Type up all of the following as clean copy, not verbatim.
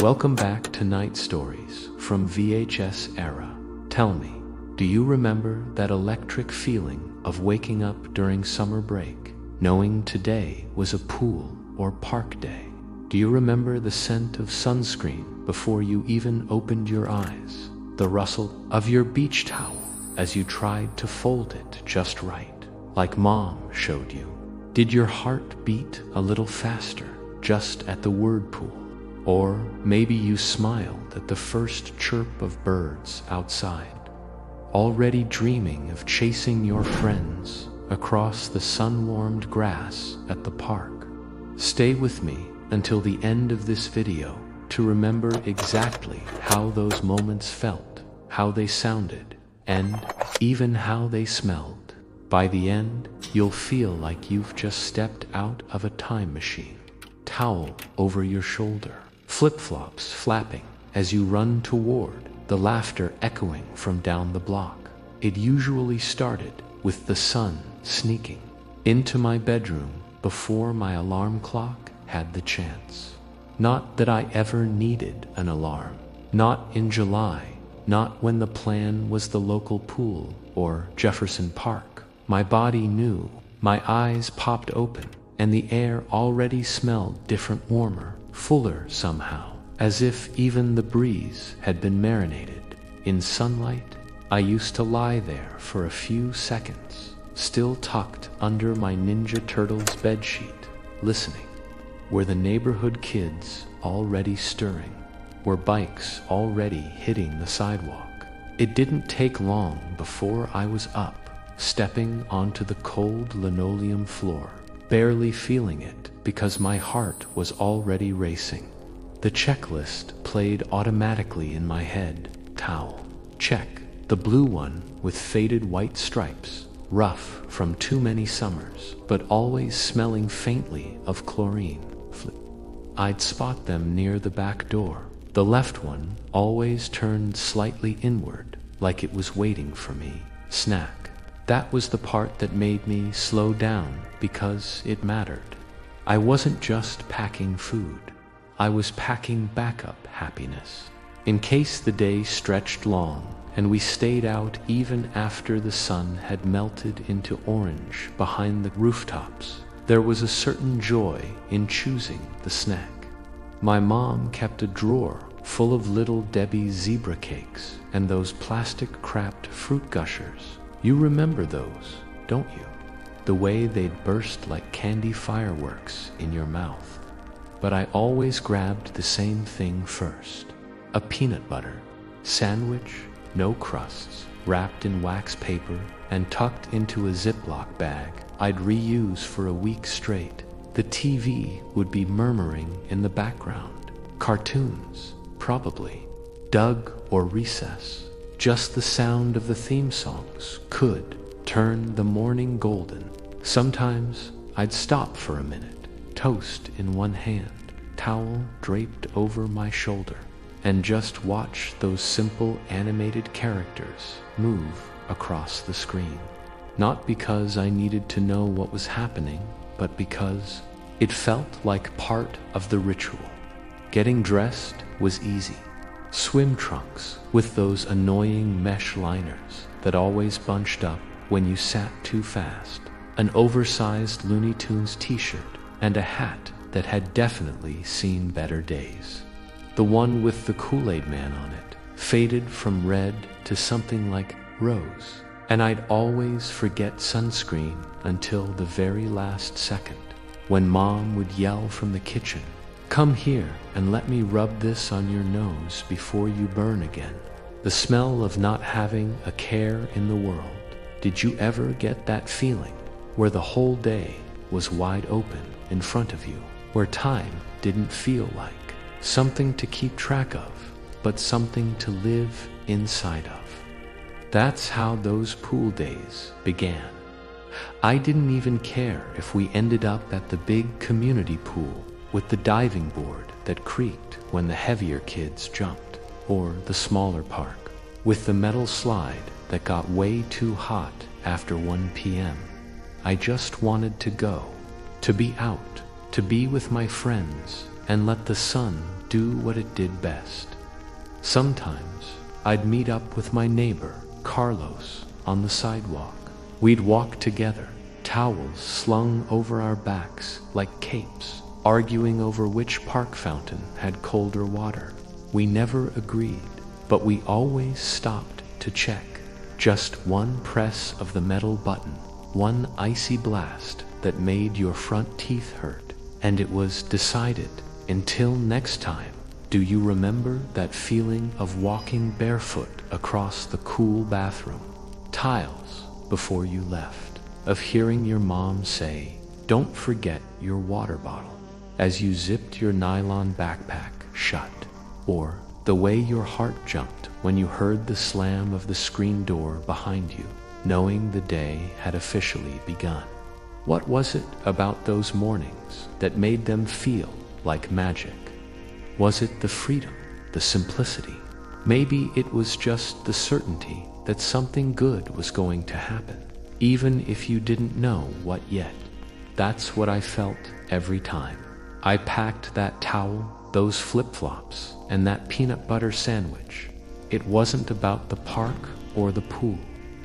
Welcome back to Night Stories from VHS Era. Tell me, do you remember that electric feeling of waking up during summer break, knowing today was a pool or park day? Do you remember the scent of sunscreen before you even opened your eyes? The rustle of your beach towel as you tried to fold it just right, like Mom showed you? Did your heart beat a little faster just at the word pool? Or maybe you smiled at the first chirp of birds outside, already dreaming of chasing your friends across the sun-warmed grass at the park. Stay with me until the end of this video to remember exactly how those moments felt, how they sounded, and even how they smelled. By the end, you'll feel like you've just stepped out of a time machine. Towel over your shoulder, flip-flops flapping as you run toward the laughter echoing from down the block. It usually started with the sun sneaking into my bedroom before my alarm clock had the chance. Not that I ever needed an alarm. Not in July, not when the plan was the local pool or Jefferson Park. My body knew, my eyes popped open, and the air already smelled different, warmer, fuller somehow, as if even the breeze had been marinated in sunlight. I used to lie there for a few seconds, still tucked under my Ninja Turtles bedsheet, listening. Were the neighborhood kids already stirring? Were bikes already hitting the sidewalk? It didn't take long before I was up, stepping onto the cold linoleum floor, barely feeling it because my heart was already racing. The checklist played automatically in my head. Towel, check. The blue one with faded white stripes, rough from too many summers, but always smelling faintly of chlorine. I'd spot them near the back door. The left one always turned slightly inward, like it was waiting for me. Snack. That was the part that made me slow down because it mattered. I wasn't just packing food. I was packing backup happiness. In case the day stretched long and we stayed out even after the sun had melted into orange behind the rooftops, there was a certain joy in choosing the snack. My mom kept a drawer full of Little Debbie zebra cakes and those plastic-wrapped fruit gushers. You remember those, don't you? The way they'd burst like candy fireworks in your mouth. But I always grabbed the same thing first. A peanut butter sandwich, no crusts, wrapped in wax paper and tucked into a Ziploc bag I'd reuse for a week straight. The TV would be murmuring in the background. Cartoons, probably. Doug or Recess. Just the sound of the theme songs could turn the morning golden. Sometimes I'd stop for a minute, toast in one hand, towel draped over my shoulder, and just watch those simple animated characters move across the screen. Not because I needed to know what was happening, but because it felt like part of the ritual. Getting dressed was easy. Swim trunks with those annoying mesh liners that always bunched up when you sat too fast, an oversized Looney Tunes t-shirt, and a hat that had definitely seen better days. The one with the Kool-Aid Man on it faded from red to something like rose, and I'd always forget sunscreen until the very last second, when Mom would yell from the kitchen, "Come here and let me rub this on your nose before you burn again." The smell of not having a care in the world. Did you ever get that feeling where the whole day was wide open in front of you, where time didn't feel like something to keep track of, but something to live inside of? That's how those pool days began. I didn't even care if we ended up at the big community pool with the diving board that creaked when the heavier kids jumped, or the smaller park with the metal slide that got way too hot after 1 p.m. I just wanted to go, to be out, to be with my friends, and let the sun do what it did best. Sometimes I'd meet up with my neighbor, Carlos, on the sidewalk. We'd walk together, towels slung over our backs like capes, arguing over which park fountain had colder water. We never agreed, but we always stopped to check. Just one press of the metal button, one icy blast that made your front teeth hurt, and it was decided. Until next time, do you remember that feeling of walking barefoot across the cool bathroom tiles before you left? Of hearing your mom say, "Don't forget your water bottle," as you zipped your nylon backpack shut? Or the way your heart jumped when you heard the slam of the screen door behind you, knowing the day had officially begun? What was it about those mornings that made them feel like magic? Was it the freedom, the simplicity? Maybe it was just the certainty that something good was going to happen, even if you didn't know what yet. That's what I felt every time I packed that towel, those flip-flops, and that peanut butter sandwich. It wasn't about the park or the pool.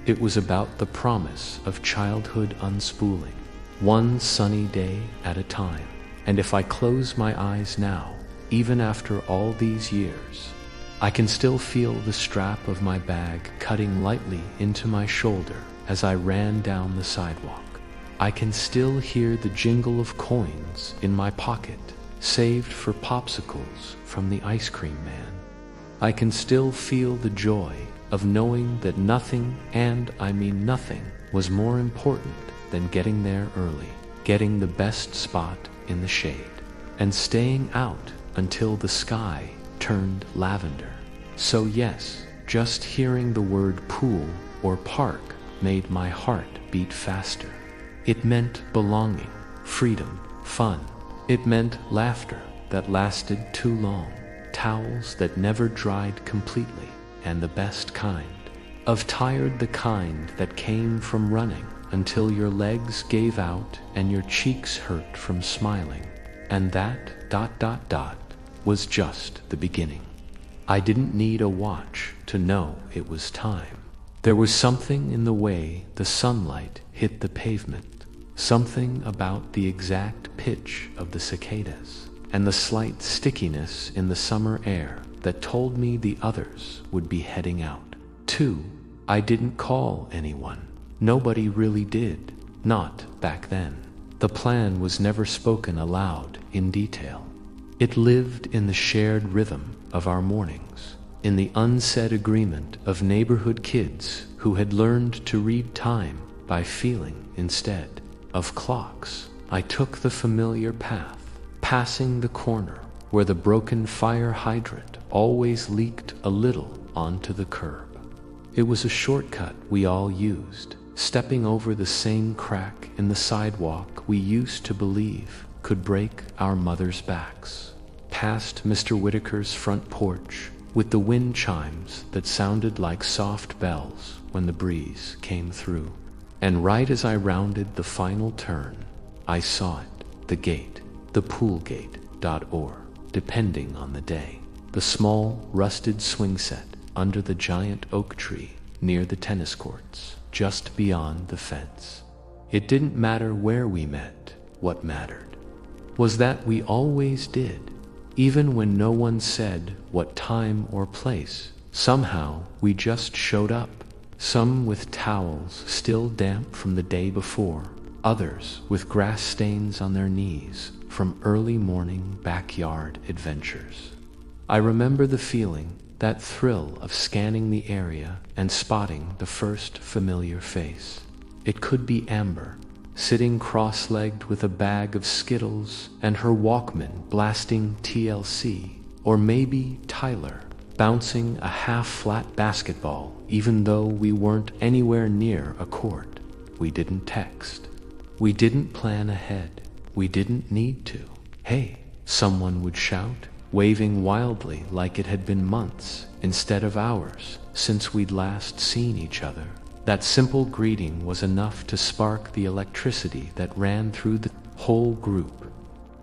It was about the promise of childhood unspooling, one sunny day at a time. And if I close my eyes now, even after all these years, I can still feel the strap of my bag cutting lightly into my shoulder as I ran down the sidewalk. I can still hear the jingle of coins in my pocket, saved for popsicles from the ice cream man. I can still feel the joy of knowing that nothing, and I mean nothing, was more important than getting there early, getting the best spot in the shade, and staying out until the sky turned lavender. So yes, just hearing the word pool or park made my heart beat faster. It meant belonging, freedom, fun. It meant laughter that lasted too long, towels that never dried completely, and the best kind of tired, the kind that came from running until your legs gave out and your cheeks hurt from smiling. And that ... was just the beginning. I didn't need a watch to know it was time. There was something in the way the sunlight hit the pavement, something about the exact pitch of the cicadas, and the slight stickiness in the summer air that told me the others would be heading out. Too, I didn't call anyone. Nobody really did, not back then. The plan was never spoken aloud in detail. It lived in the shared rhythm of our mornings, in the unsaid agreement of neighborhood kids who had learned to read time by feeling instead of clocks. I took the familiar path, passing the corner where the broken fire hydrant always leaked a little onto the curb. It was a shortcut we all used, stepping over the same crack in the sidewalk we used to believe could break our mothers' backs, past Mr. Whitaker's front porch with the wind chimes that sounded like soft bells when the breeze came through. And right as I rounded the final turn, I saw it, the gate, the poolgate, depending on the day, the small rusted swing set under the giant oak tree near the tennis courts, just beyond the fence. It didn't matter where we met. What mattered was that we always did, even when no one said what time or place. Somehow we just showed up, some with towels still damp from the day before, others with grass stains on their knees from early morning backyard adventures. I remember the feeling, that thrill of scanning the area and spotting the first familiar face. It could be Amber, sitting cross-legged with a bag of Skittles and her Walkman blasting TLC, or maybe Tyler, bouncing a half-flat basketball even though we weren't anywhere near a court. We didn't text. We didn't plan ahead. We didn't need to. "Hey," someone would shout, waving wildly like it had been months instead of hours since we'd last seen each other. That simple greeting was enough to spark the electricity that ran through the whole group.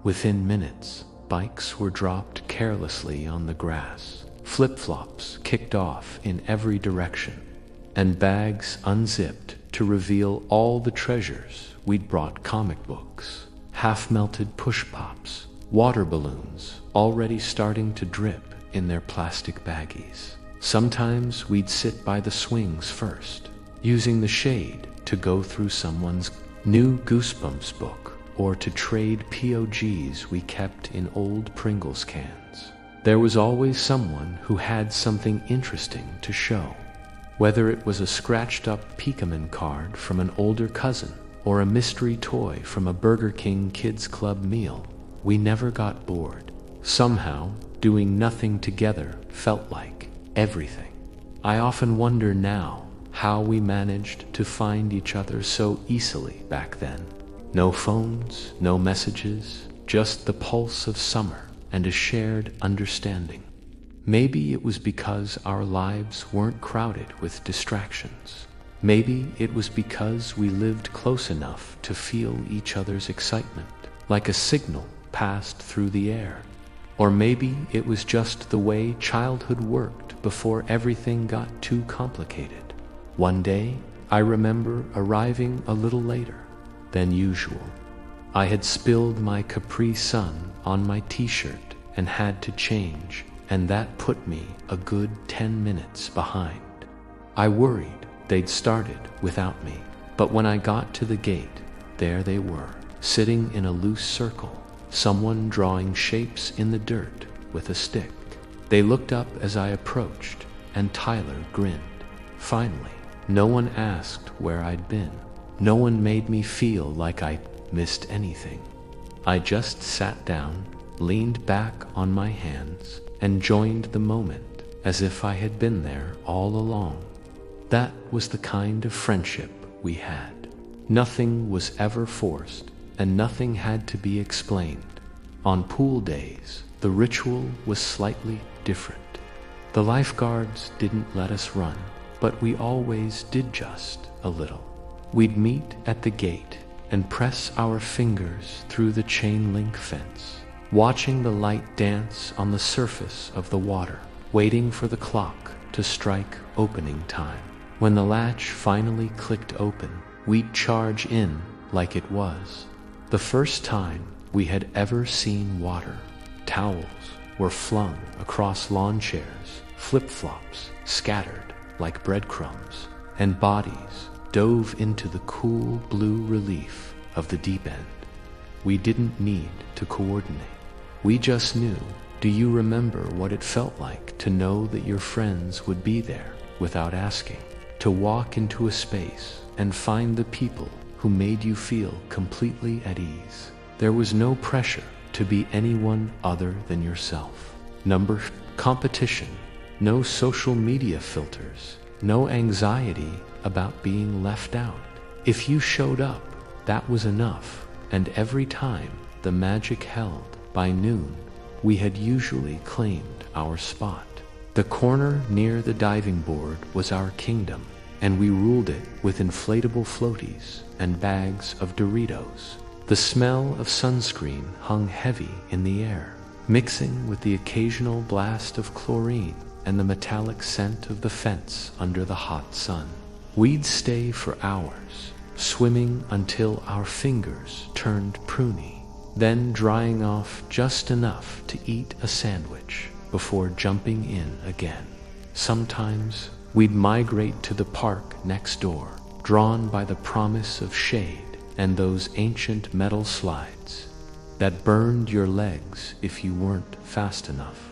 Within minutes, bikes were dropped carelessly on the grass, flip-flops kicked off in every direction, and bags unzipped to reveal all the treasures we'd brought: comic books, half-melted push-pops, water balloons already starting to drip in their plastic baggies. Sometimes we'd sit by the swings first, using the shade to go through someone's new Goosebumps book or to trade POGs we kept in old Pringles cans. There was always someone who had something interesting to show. Whether it was a scratched-up Pikmin card from an older cousin or a mystery toy from a Burger King Kids Club meal, we never got bored. Somehow, doing nothing together felt like everything. I often wonder now how we managed to find each other so easily back then. No phones, no messages, just the pulse of summer and a shared understanding. Maybe it was because our lives weren't crowded with distractions. Maybe it was because we lived close enough to feel each other's excitement, like a signal passed through the air. Or maybe it was just the way childhood worked before everything got too complicated. One day, I remember arriving a little later than usual. I had spilled my Capri Sun on my t-shirt and had to change, and that put me a good 10 minutes behind. I worried they'd started without me, but when I got to the gate, there they were, sitting in a loose circle, someone drawing shapes in the dirt with a stick. They looked up as I approached, and Tyler grinned. Finally, no one asked where I'd been. No one made me feel like I missed anything. I just sat down, leaned back on my hands, and joined the moment as if I had been there all along. That was the kind of friendship we had. Nothing was ever forced, and nothing had to be explained. On pool days, the ritual was slightly different. The lifeguards didn't let us run, but we always did just a little. We'd meet at the gate and press our fingers through the chain-link fence, watching the light dance on the surface of the water, waiting for the clock to strike opening time. When the latch finally clicked open, we'd charge in like it was the first time we had ever seen water. Towels were flung across lawn chairs, flip-flops scattered like breadcrumbs, and bodies dove into the cool blue relief of the deep end. We didn't need to coordinate. We just knew. Do you remember what it felt like to know that your friends would be there without asking? To walk into a space and find the people who made you feel completely at ease. There was no pressure to be anyone other than yourself. Competition, no social media filters, no anxiety about being left out. If you showed up, that was enough, and every time the magic held, by noon, we had usually claimed our spot. The corner near the diving board was our kingdom, and we ruled it with inflatable floaties and bags of Doritos. The smell of sunscreen hung heavy in the air, mixing with the occasional blast of chlorine and the metallic scent of the fence under the hot sun. We'd stay for hours, swimming until our fingers turned pruny, then drying off just enough to eat a sandwich before jumping in again. Sometimes we'd migrate to the park next door, drawn by the promise of shade and those ancient metal slides that burned your legs if you weren't fast enough.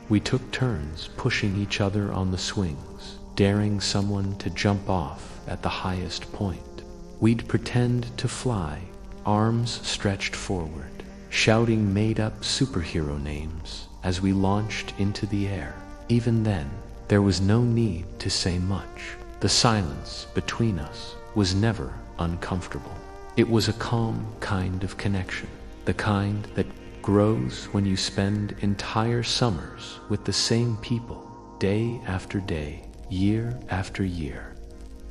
We took turns pushing each other on the swings, daring someone to jump off at the highest point. We'd pretend to fly, arms stretched forward, shouting made-up superhero names as we launched into the air. Even then, there was no need to say much. The silence between us was never uncomfortable. It was a calm kind of connection, the kind that grows when you spend entire summers with the same people, day after day, year after year.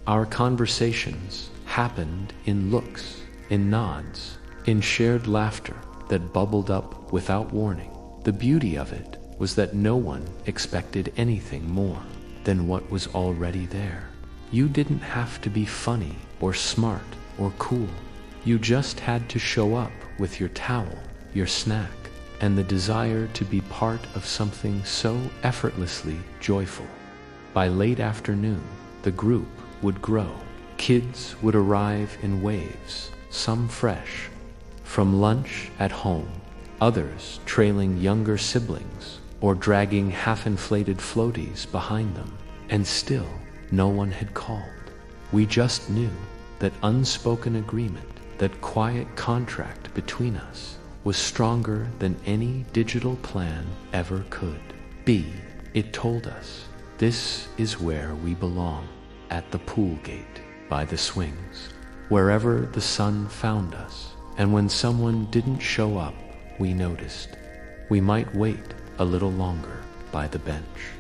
Our conversations happened in looks, in nods, in shared laughter, that bubbled up without warning. The beauty of it was that no one expected anything more than what was already there. You didn't have to be funny or smart or cool. You just had to show up with your towel, your snack, and the desire to be part of something so effortlessly joyful. By late afternoon, the group would grow. Kids would arrive in waves, some fresh from lunch at home, others trailing younger siblings or dragging half-inflated floaties behind them. And still, no one had called. We just knew that unspoken agreement, that quiet contract between us, was stronger than any digital plan ever could be. It told us, this is where we belong, at the pool gate, by the swings, wherever the sun found us. And when someone didn't show up, we noticed. We might wait a little longer by the bench.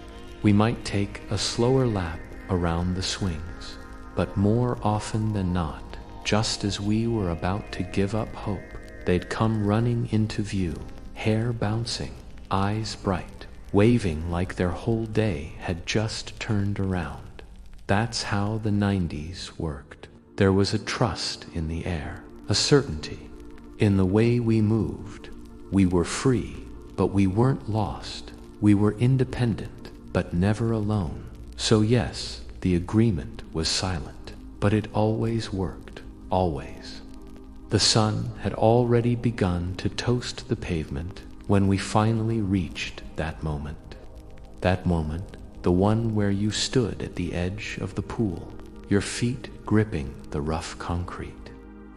We might take a slower lap around the swings, but more often than not, just as we were about to give up hope, they'd come running into view, hair bouncing, eyes bright, waving like their whole day had just turned around. That's how the 90s worked. There was a trust in the air, a certainty in the way we moved. We were free, but we weren't lost. We were independent, but never alone. So yes, the agreement was silent, but it always worked, always. The sun had already begun to toast the pavement when we finally reached that moment. That moment, the one where you stood at the edge of the pool, your feet gripping the rough concrete,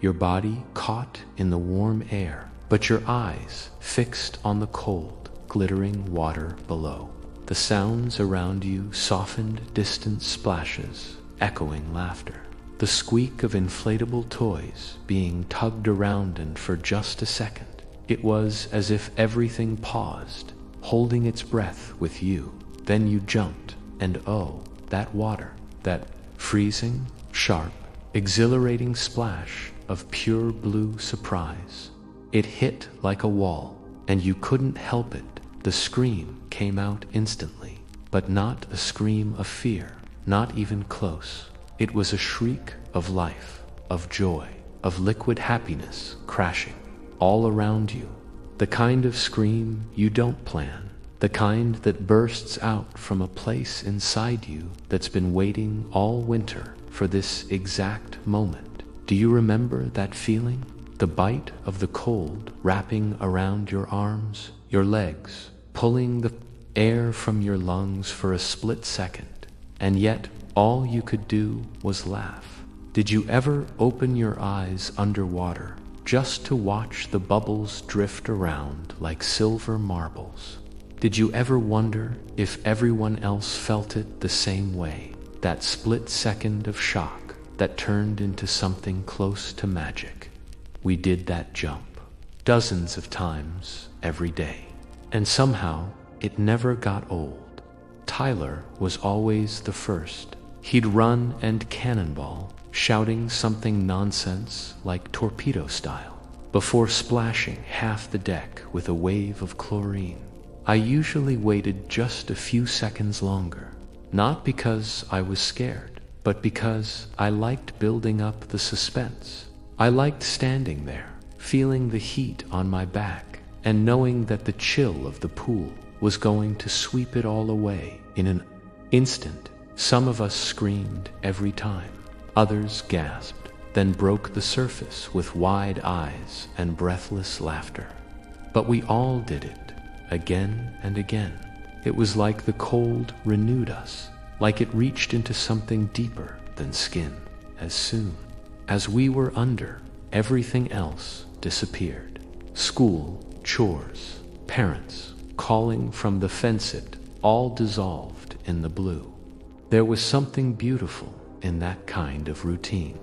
your body caught in the warm air, but your eyes fixed on the cold, glittering water below. The sounds around you softened distant splashes, echoing laughter. The squeak of inflatable toys being tugged around, and for just a second, it was as if everything paused, holding its breath with you. Then you jumped, and oh, that water, that freezing, sharp, exhilarating splash of pure blue surprise. It hit like a wall, and you couldn't help it. The scream came out instantly, but not a scream of fear, not even close. It was a shriek of life, of joy, of liquid happiness crashing all around you. The kind of scream you don't plan, the kind that bursts out from a place inside you that's been waiting all winter for this exact moment. Do you remember that feeling? The bite of the cold wrapping around your arms, your legs, pulling the air from your lungs for a split second, and yet all you could do was laugh. Did you ever open your eyes underwater just to watch the bubbles drift around like silver marbles? Did you ever wonder if everyone else felt it the same way? That split second of shock that turned into something close to magic. We did that jump dozens of times every day, and somehow it never got old. Tyler was always the first. He'd run and cannonball, shouting something nonsense like torpedo style, before splashing half the deck with a wave of chlorine. I usually waited just a few seconds longer, not because I was scared, but because I liked building up the suspense. I liked standing there, feeling the heat on my back, and knowing that the chill of the pool was going to sweep it all away in an instant. Some of us screamed every time. Others gasped, then broke the surface with wide eyes and breathless laughter. But we all did it, again and again. It was like the cold renewed us, like it reached into something deeper than skin. As soon as we were under, everything else disappeared. School, chores, parents, calling from the fence, it all dissolved in the blue. There was something beautiful in that kind of routine,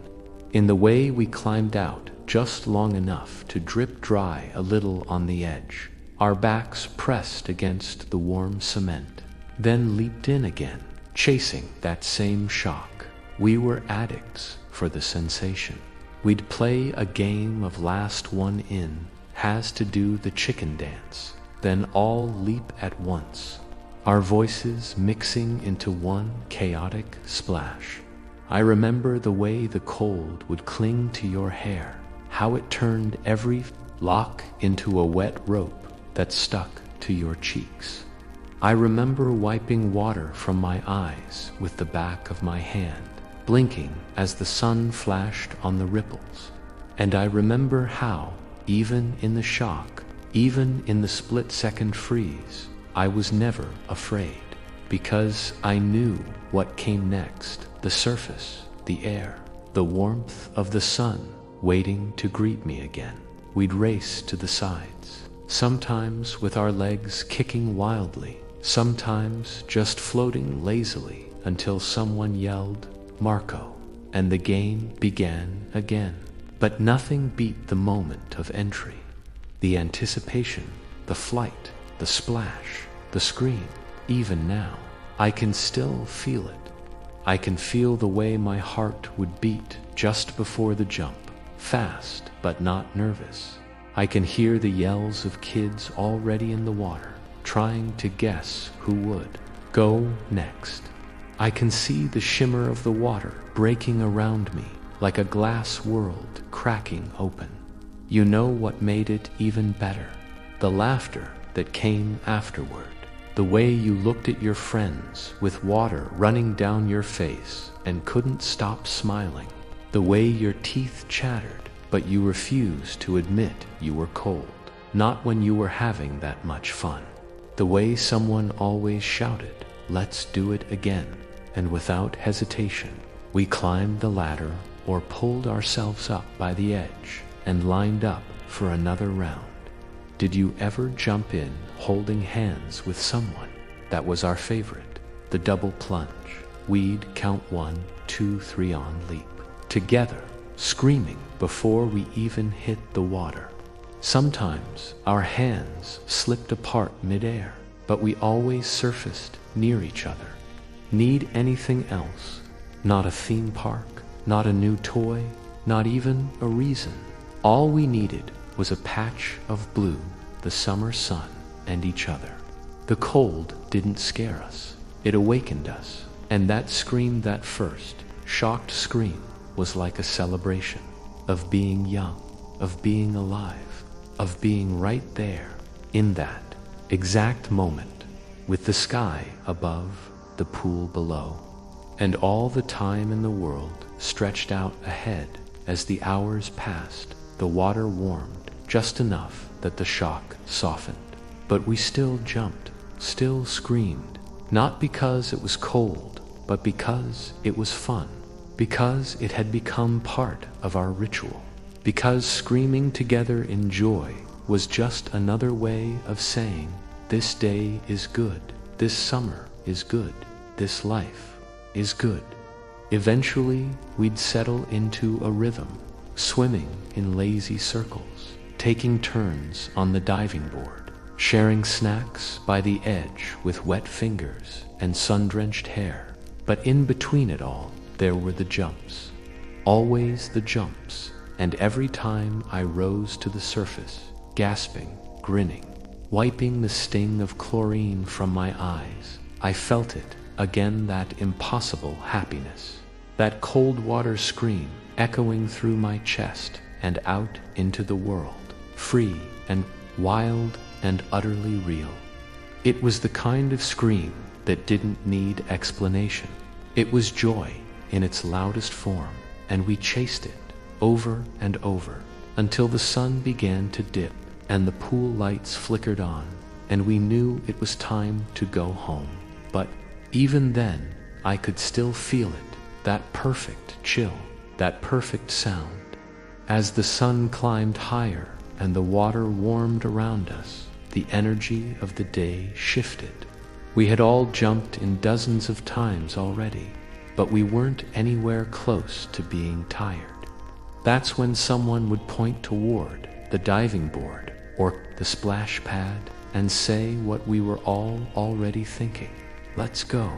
in the way we climbed out just long enough to drip dry a little on the edge, our backs pressed against the warm cement, then leaped in again, chasing that same shock. We were addicts for the sensation. We'd play a game of last one in, has to do the chicken dance, then all leap at once, our voices mixing into one chaotic splash. I remember the way the cold would cling to your hair, how it turned every lock into a wet rope that stuck to your cheeks. I remember wiping water from my eyes with the back of my hand, blinking as the sun flashed on the ripples. And I remember how, even in the shock, even in the split-second freeze, I was never afraid, because I knew what came next: the surface, the air, the warmth of the sun waiting to greet me again. We'd race to the sides, sometimes with our legs kicking wildly, sometimes just floating lazily until someone yelled, "Marco," and the game began again. But nothing beat the moment of entry. The anticipation, the flight, the splash, the scream. Even now, I can still feel it. I can feel the way my heart would beat just before the jump, fast but not nervous. I can hear the yells of kids already in the water, trying to guess who would go next. I can see the shimmer of the water breaking around me like a glass world cracking open. You know what made it even better? The laughter that came afterward. The way you looked at your friends with water running down your face and couldn't stop smiling. The way your teeth chattered, but you refused to admit you were cold. Not when you were having that much fun. The way someone always shouted, "Let's do it again." And without hesitation, we climbed the ladder or pulled ourselves up by the edge and lined up for another round. Did you ever jump in holding hands with someone? That was our favorite, the double plunge. We'd count 1, 2, 3 on leap, together, screaming before we even hit the water. Sometimes our hands slipped apart midair, but we always surfaced near each other. Need anything else? Not a theme park, not a new toy, not even a reason. All we needed was a patch of blue, the summer sun, and each other. The cold didn't scare us. It awakened us. And that scream, that first, shocked scream, was like a celebration of being young, of being alive, of being right there, in that exact moment, with the sky above, the pool below, and all the time in the world stretched out ahead. As the hours passed, the water warmed just enough that the shock softened. But we still jumped, still screamed, not because it was cold, but because it was fun, because it had become part of our ritual, because screaming together in joy was just another way of saying, this day is good, this summer is good, this life is good. Eventually, we'd settle into a rhythm, swimming in lazy circles, taking turns on the diving board, sharing snacks by the edge with wet fingers and sun-drenched hair. But in between it all, there were the jumps. Always the jumps, and every time I rose to the surface, gasping, grinning, wiping the sting of chlorine from my eyes, I felt it again, that impossible happiness, that cold water scream echoing through my chest and out into the world, free and wild and utterly real. It was the kind of scream that didn't need explanation. It was joy in its loudest form, and we chased it over and over until the sun began to dip and the pool lights flickered on, and we knew it was time to go home. But even then, I could still feel it, that perfect chill, that perfect sound. As the sun climbed higher and the water warmed around us, the energy of the day shifted. We had all jumped in dozens of times already, but we weren't anywhere close to being tired. That's when someone would point toward the diving board or the splash pad and say what we were all already thinking. Let's go.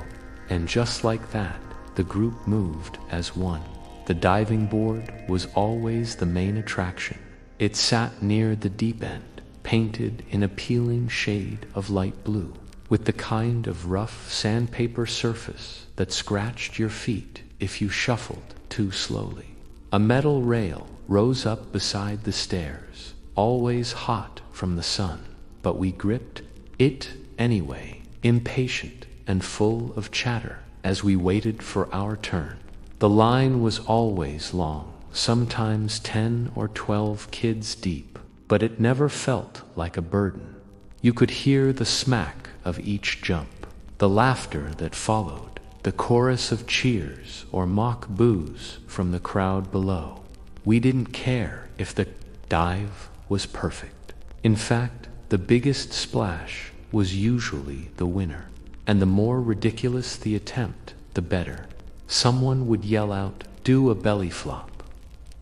And just like that, the group moved as one. The diving board was always the main attraction, It sat near the deep end, painted in a peeling shade of light blue, with the kind of rough sandpaper surface that scratched your feet if you shuffled too slowly. A metal rail rose up beside the stairs, always hot from the sun, but we gripped it anyway, impatient and full of chatter as we waited for our turn. The line was always long, sometimes 10 or 12 kids deep, but it never felt like a burden. You could hear the smack of each jump, the laughter that followed, the chorus of cheers or mock boos from the crowd below. We didn't care if the dive was perfect. In fact, the biggest splash was usually the winner, and the more ridiculous the attempt, the better. Someone would yell out, "Do a belly flop,"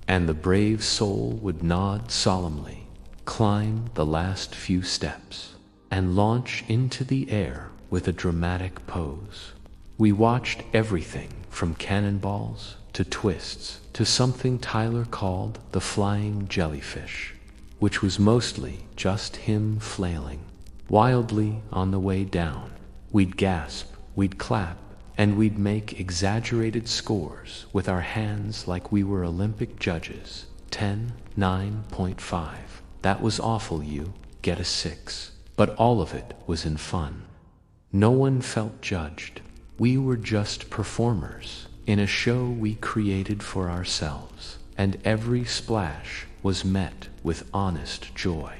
and the brave soul would nod solemnly, climb the last few steps, and launch into the air with a dramatic pose. We watched everything from cannonballs to twists to something Tyler called the flying jellyfish, which was mostly just him flailing wildly on the way down. We'd gasp, we'd clap, and we'd make exaggerated scores with our hands like we were Olympic judges. 10, 9.5. That was awful, you get a 6. But all of it was in fun. No one felt judged. We were just performers in a show we created for ourselves, and every splash was met with honest joy.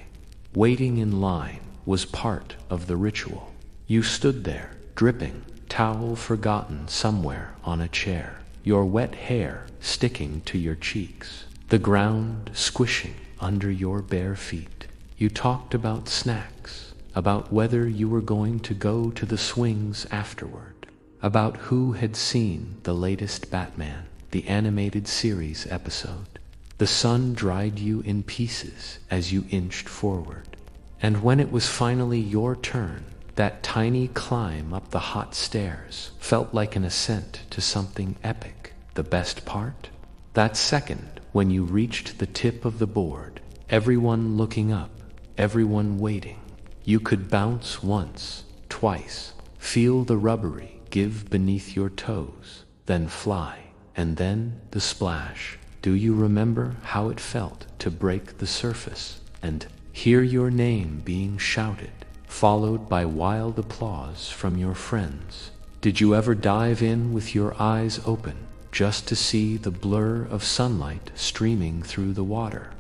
Waiting in line was part of the ritual. You stood there, dripping, towel forgotten somewhere on a chair, your wet hair sticking to your cheeks, the ground squishing under your bare feet. You talked about snacks, about whether you were going to go to the swings afterward, about who had seen the latest Batman, the animated series episode. The sun dried you in pieces as you inched forward. And when it was finally your turn, that tiny climb up the hot stairs felt like an ascent to something epic. The best part? That second when you reached the tip of the board, everyone looking up, everyone waiting. You could bounce once, twice, feel the rubbery give beneath your toes, then fly, and then the splash. Do you remember how it felt to break the surface and hear your name being shouted, followed by wild applause from your friends? Did you ever dive in with your eyes open just to see the blur of sunlight streaming through the water?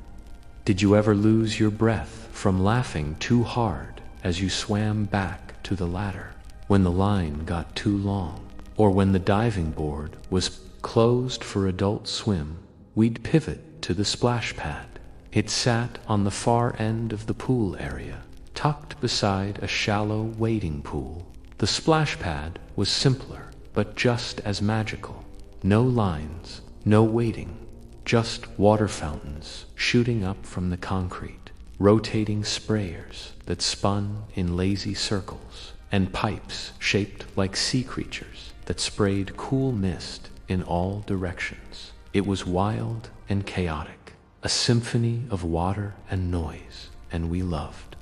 Did you ever lose your breath from laughing too hard as you swam back to the ladder when the line got too long, or when the diving board was closed for adult swim? We'd pivot to the splash pad. It sat on the far end of the pool area, tucked beside a shallow wading pool. The splash pad was simpler, but just as magical. No lines, no waiting, just water fountains shooting up from the concrete, rotating sprayers that spun in lazy circles, and pipes shaped like sea creatures that sprayed cool mist in all directions. It was wild and chaotic, a symphony of water and noise, and we loved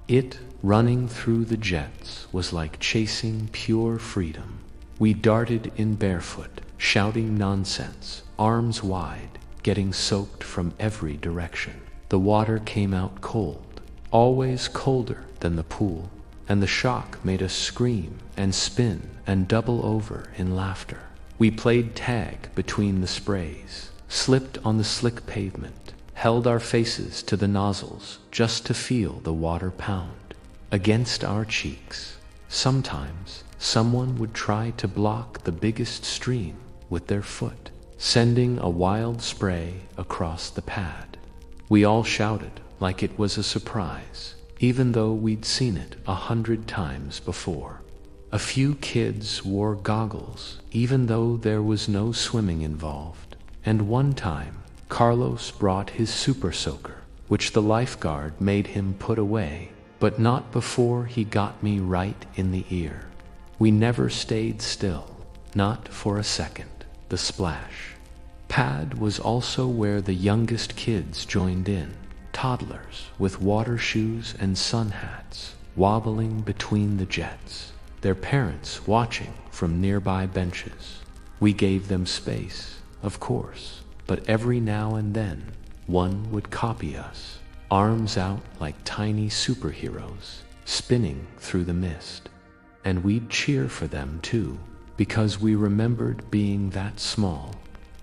it. Running through the jets was like chasing pure freedom. We darted in barefoot, shouting nonsense, arms wide, getting soaked from every direction. The water came out cold, always colder than the pool, and the shock made us scream and spin and double over in laughter. We played tag between the sprays, slipped on the slick pavement, held our faces to the nozzles just to feel the water pound against our cheeks. Sometimes someone would try to block the biggest stream with their foot, sending a wild spray across the pad. We all shouted like it was a surprise, even though we'd seen it 100 times before. A few kids wore goggles, even though there was no swimming involved. And one time, Carlos brought his super soaker, which the lifeguard made him put away, but not before he got me right in the ear. We never stayed still, not for a second. The splash pad was also where the youngest kids joined in. toddlers with water shoes and sun hats wobbling between the jets, their parents watching from nearby benches. We gave them space, of course, but every now and then one would copy us, arms out like tiny superheroes, spinning through the mist. And we'd cheer for them too, because we remembered being that small.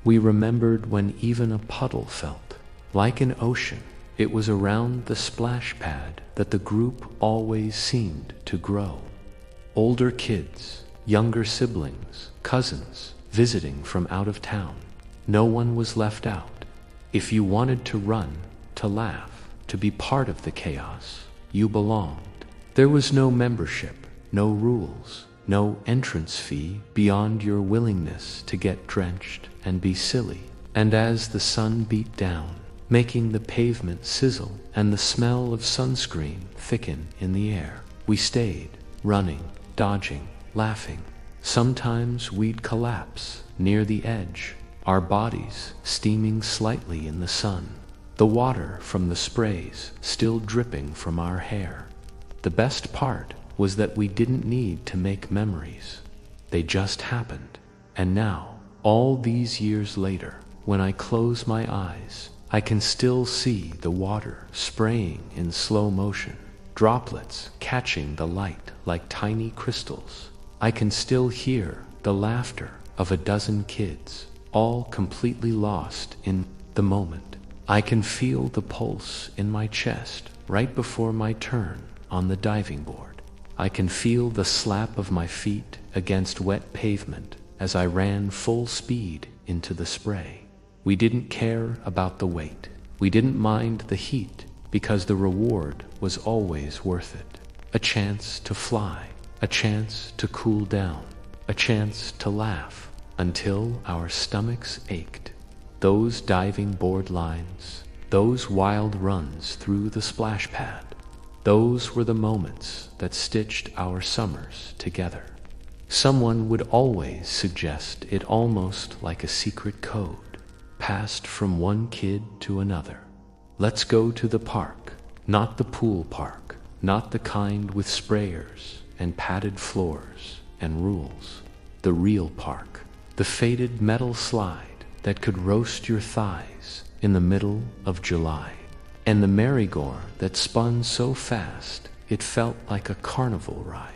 We remembered when even a puddle felt like an ocean. It was around the splash pad that the group always seemed to grow. Older kids, younger siblings, cousins, visiting from out of town. No one was left out. If you wanted to run, to laugh, to be part of the chaos, you belonged. There was no membership, no rules, no entrance fee beyond your willingness to get drenched and be silly. And as the sun beat down, making the pavement sizzle and the smell of sunscreen thicken in the air, we stayed, running, dodging, laughing. Sometimes we'd collapse near the edge, our bodies steaming slightly in the sun, the water from the sprays still dripping from our hair. The best part was that we didn't need to make memories. They just happened. And now, all these years later, when I close my eyes, I can still see the water spraying in slow motion, droplets catching the light like tiny crystals. I can still hear the laughter of a dozen kids, all completely lost in the moment. I can feel the pulse in my chest right before my turn on the diving board. I can feel the slap of my feet against wet pavement as I ran full speed into the spray. We didn't care about the weight. We didn't mind the heat because the reward was always worth it. A chance to fly, a chance to cool down, a chance to laugh until our stomachs ached. Those diving board lines, those wild runs through the splash pad, those were the moments that stitched our summers together. Someone would always suggest it almost like a secret code, passed from one kid to another. Let's go to the park, not the pool park, not the kind with sprayers and padded floors and rules. The real park, the faded metal slide that could roast your thighs in the middle of July, and the merry-go that spun so fast it felt like a carnival ride.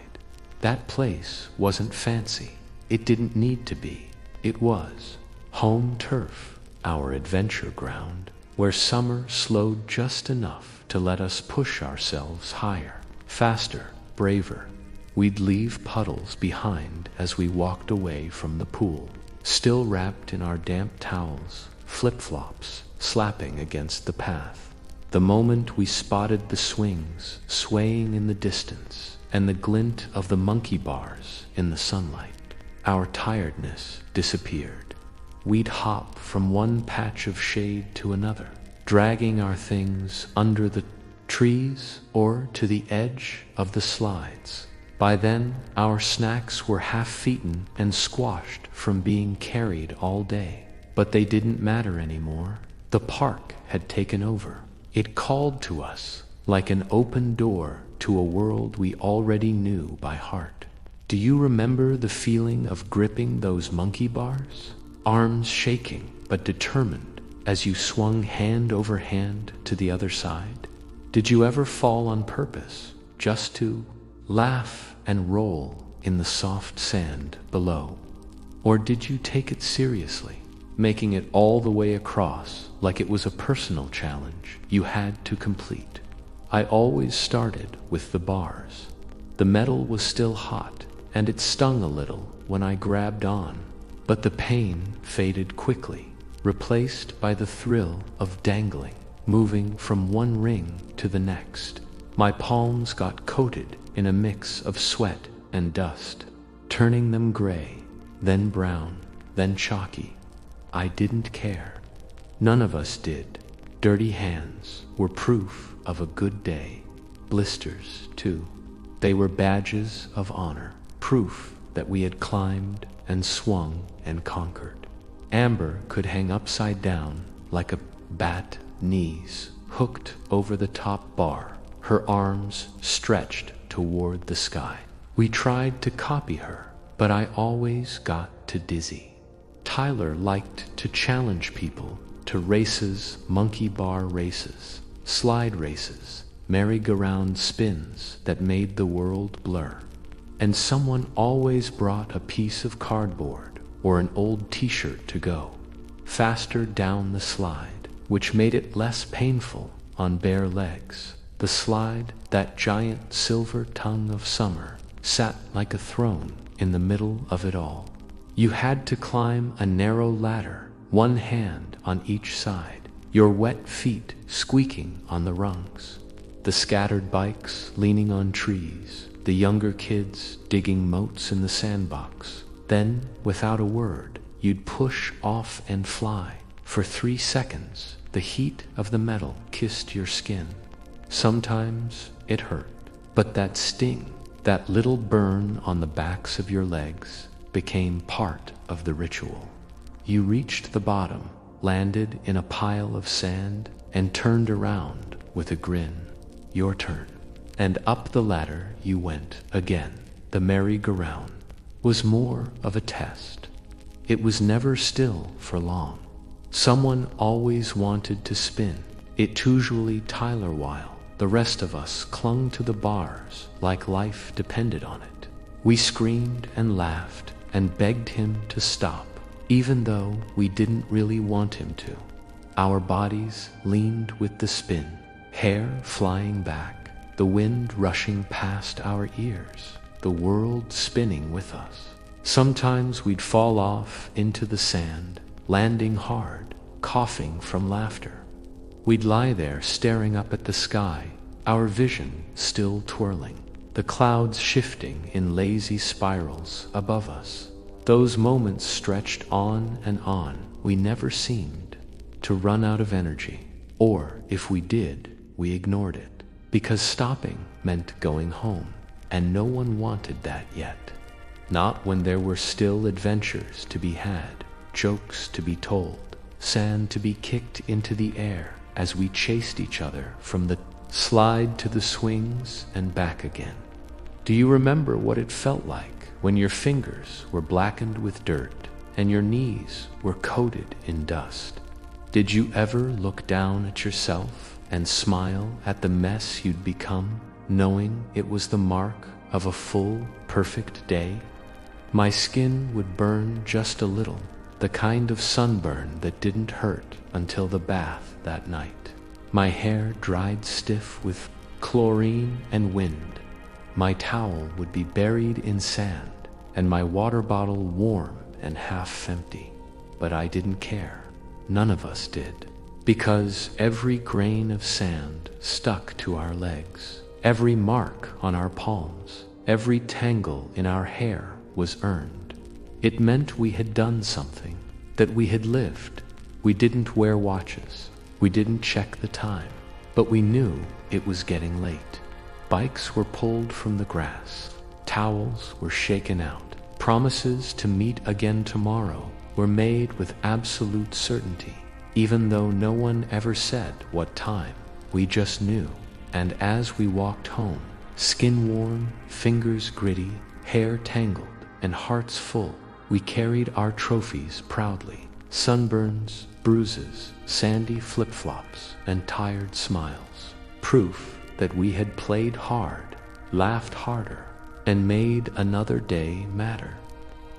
That place wasn't fancy. It didn't need to be. It was home turf, our adventure ground, where summer slowed just enough to let us push ourselves higher, faster, braver. We'd leave puddles behind as we walked away from the pool, still wrapped in our damp towels, flip-flops slapping against the path. The moment we spotted the swings swaying in the distance and the glint of the monkey bars in the sunlight, our tiredness disappeared. We'd hop from one patch of shade to another, dragging our things under the trees or to the edge of the slides. By then, our snacks were half-eaten and squashed from being carried all day. But they didn't matter anymore. The park had taken over. It called to us like an open door to a world we already knew by heart. Do you remember the feeling of gripping those monkey bars? Arms shaking but determined as you swung hand over hand to the other side? Did you ever fall on purpose just to laugh and roll in the soft sand below? Or did you take it seriously, making it all the way across like it was a personal challenge you had to complete? I always started with the bars. The metal was still hot, and it stung a little when I grabbed on, but the pain faded quickly, replaced by the thrill of dangling, moving from one ring to the next. My palms got coated in a mix of sweat and dust, turning them gray, then brown, then chalky. I didn't care. None of us did. Dirty hands were proof of a good day. Blisters, too. They were badges of honor, proof that we had climbed and swung and conquered. Amber could hang upside down like a bat, knees hooked over the top bar, her arms stretched toward the sky. We tried to copy her, but I always got too dizzy. Tyler liked to challenge people to races, monkey bar races, slide races, merry-go-round spins that made the world blur. And someone always brought a piece of cardboard or an old t-shirt to go faster down the slide, which made it less painful on bare legs. The slide, that giant silver tongue of summer, sat like a throne in the middle of it all. You had to climb a narrow ladder, one hand on each side, your wet feet squeaking on the rungs. The scattered bikes leaning on trees, the younger kids digging moats in the sandbox. Then, without a word, you'd push off and fly. For 3 seconds, the heat of the metal kissed your skin. Sometimes it hurt, but that sting, that little burn on the backs of your legs, became part of the ritual. You reached the bottom, landed in a pile of sand, and turned around with a grin. Your turn. And up the ladder you went again. The merry-go-round was more of a test. It was never still for long. Someone always wanted to spin. It usually Tyler, while the rest of us clung to the bars like life depended on it. We screamed and laughed and begged him to stop, even though we didn't really want him to. Our bodies leaned with the spin, hair flying back, the wind rushing past our ears, the world spinning with us. Sometimes we'd fall off into the sand, landing hard, coughing from laughter. We'd lie there staring up at the sky, our vision still twirling, the clouds shifting in lazy spirals above us. Those moments stretched on and on. We never seemed to run out of energy, or if we did, we ignored it, because stopping meant going home, and no one wanted that yet. Not when there were still adventures to be had, jokes to be told, sand to be kicked into the air as we chased each other from the slide to the swings and back again. Do you remember what it felt like when your fingers were blackened with dirt and your knees were coated in dust? Did you ever look down at yourself and smile at the mess you'd become, knowing it was the mark of a full, perfect day? My skin would burn just a little, the kind of sunburn that didn't hurt until the bath that night. My hair dried stiff with chlorine and wind. My towel would be buried in sand, and my water bottle warm and half empty. But I didn't care. None of us did. Because every grain of sand stuck to our legs, every mark on our palms, every tangle in our hair was earned. It meant we had done something, that we had lived. We didn't wear watches. We didn't check the time. But we knew it was getting late. Bikes were pulled from the grass. Towels were shaken out. Promises to meet again tomorrow were made with absolute certainty, even though no one ever said what time. We just knew. And as we walked home, skin warm, fingers gritty, hair tangled, and hearts full, we carried our trophies proudly. Sunburns, bruises, sandy flip-flops, and tired smiles. Proof that we had played hard, laughed harder, and made another day matter.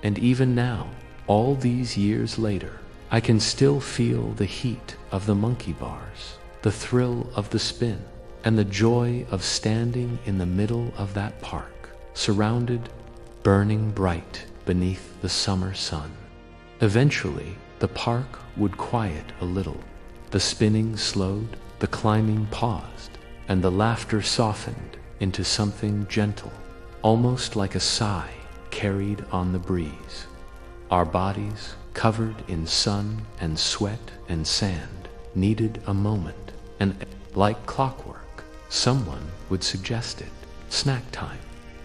And even now, all these years later, I can still feel the heat of the monkey bars, the thrill of the spin, and the joy of standing in the middle of that park, surrounded, burning bright beneath the summer sun. Eventually, the park would quiet a little. The spinning slowed, the climbing paused, and the laughter softened into something gentle, almost like a sigh carried on the breeze. Our bodies, covered in sun and sweat and sand, needed a moment, and like clockwork, someone would suggest it. Snack time.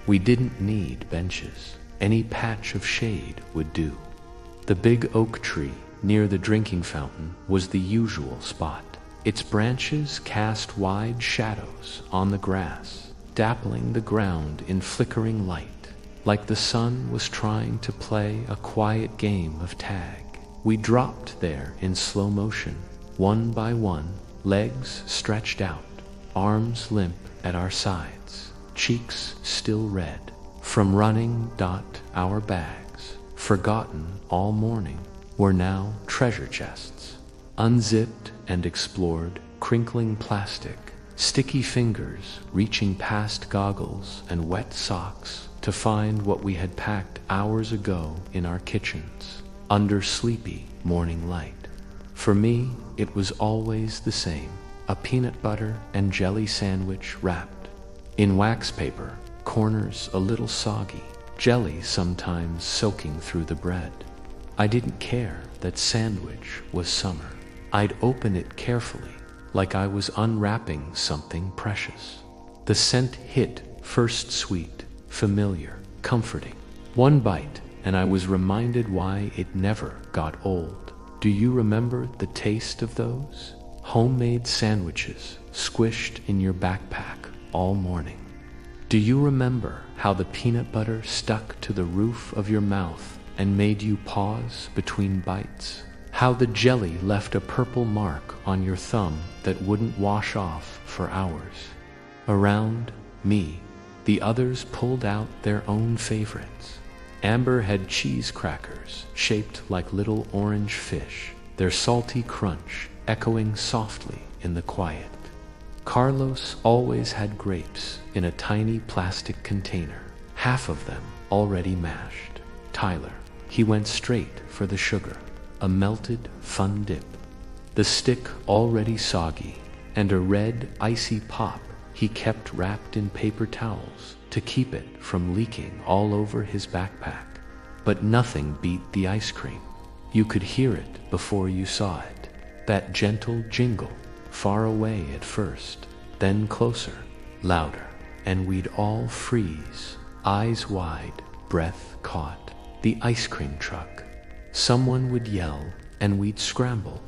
We didn't need benches. Any patch of shade would do. The big oak tree near the drinking fountain was the usual spot. Its branches cast wide shadows on the grass, dappling the ground in flickering light, like the sun was trying to play a quiet game of tag. We dropped there in slow motion, one by one, legs stretched out, arms limp at our sides, cheeks still red from running. Our bags, forgotten all morning, were now treasure chests, unzipped and explored, crinkling plastic, sticky fingers reaching past goggles and wet socks to find what we had packed hours ago in our kitchens, under sleepy morning light. For me, it was always the same, a peanut butter and jelly sandwich wrapped in wax paper, corners a little soggy, jelly sometimes soaking through the bread. I didn't care that sandwich was summer. I'd open it carefully, like I was unwrapping something precious. The scent hit first sweet, familiar, comforting. One bite, and I was reminded why it never got old. Do you remember the taste of those? Homemade sandwiches squished in your backpack all morning. Do you remember how the peanut butter stuck to the roof of your mouth and made you pause between bites? How the jelly left a purple mark on your thumb that wouldn't wash off for hours? Around me, the others pulled out their own favorites. Amber had cheese crackers shaped like little orange fish, their salty crunch echoing softly in the quiet. Carlos always had grapes in a tiny plastic container, half of them already mashed. Tyler, he went straight for the sugar, a melted fun dip, the stick already soggy, and a red icy pop he kept wrapped in paper towels to keep it from leaking all over his backpack. But nothing beat the ice cream. You could hear it before you saw it, that gentle jingle, far away at first, then closer, louder, and we'd all freeze, eyes wide, breath caught. The ice cream truck. Someone would yell, and we'd scramble.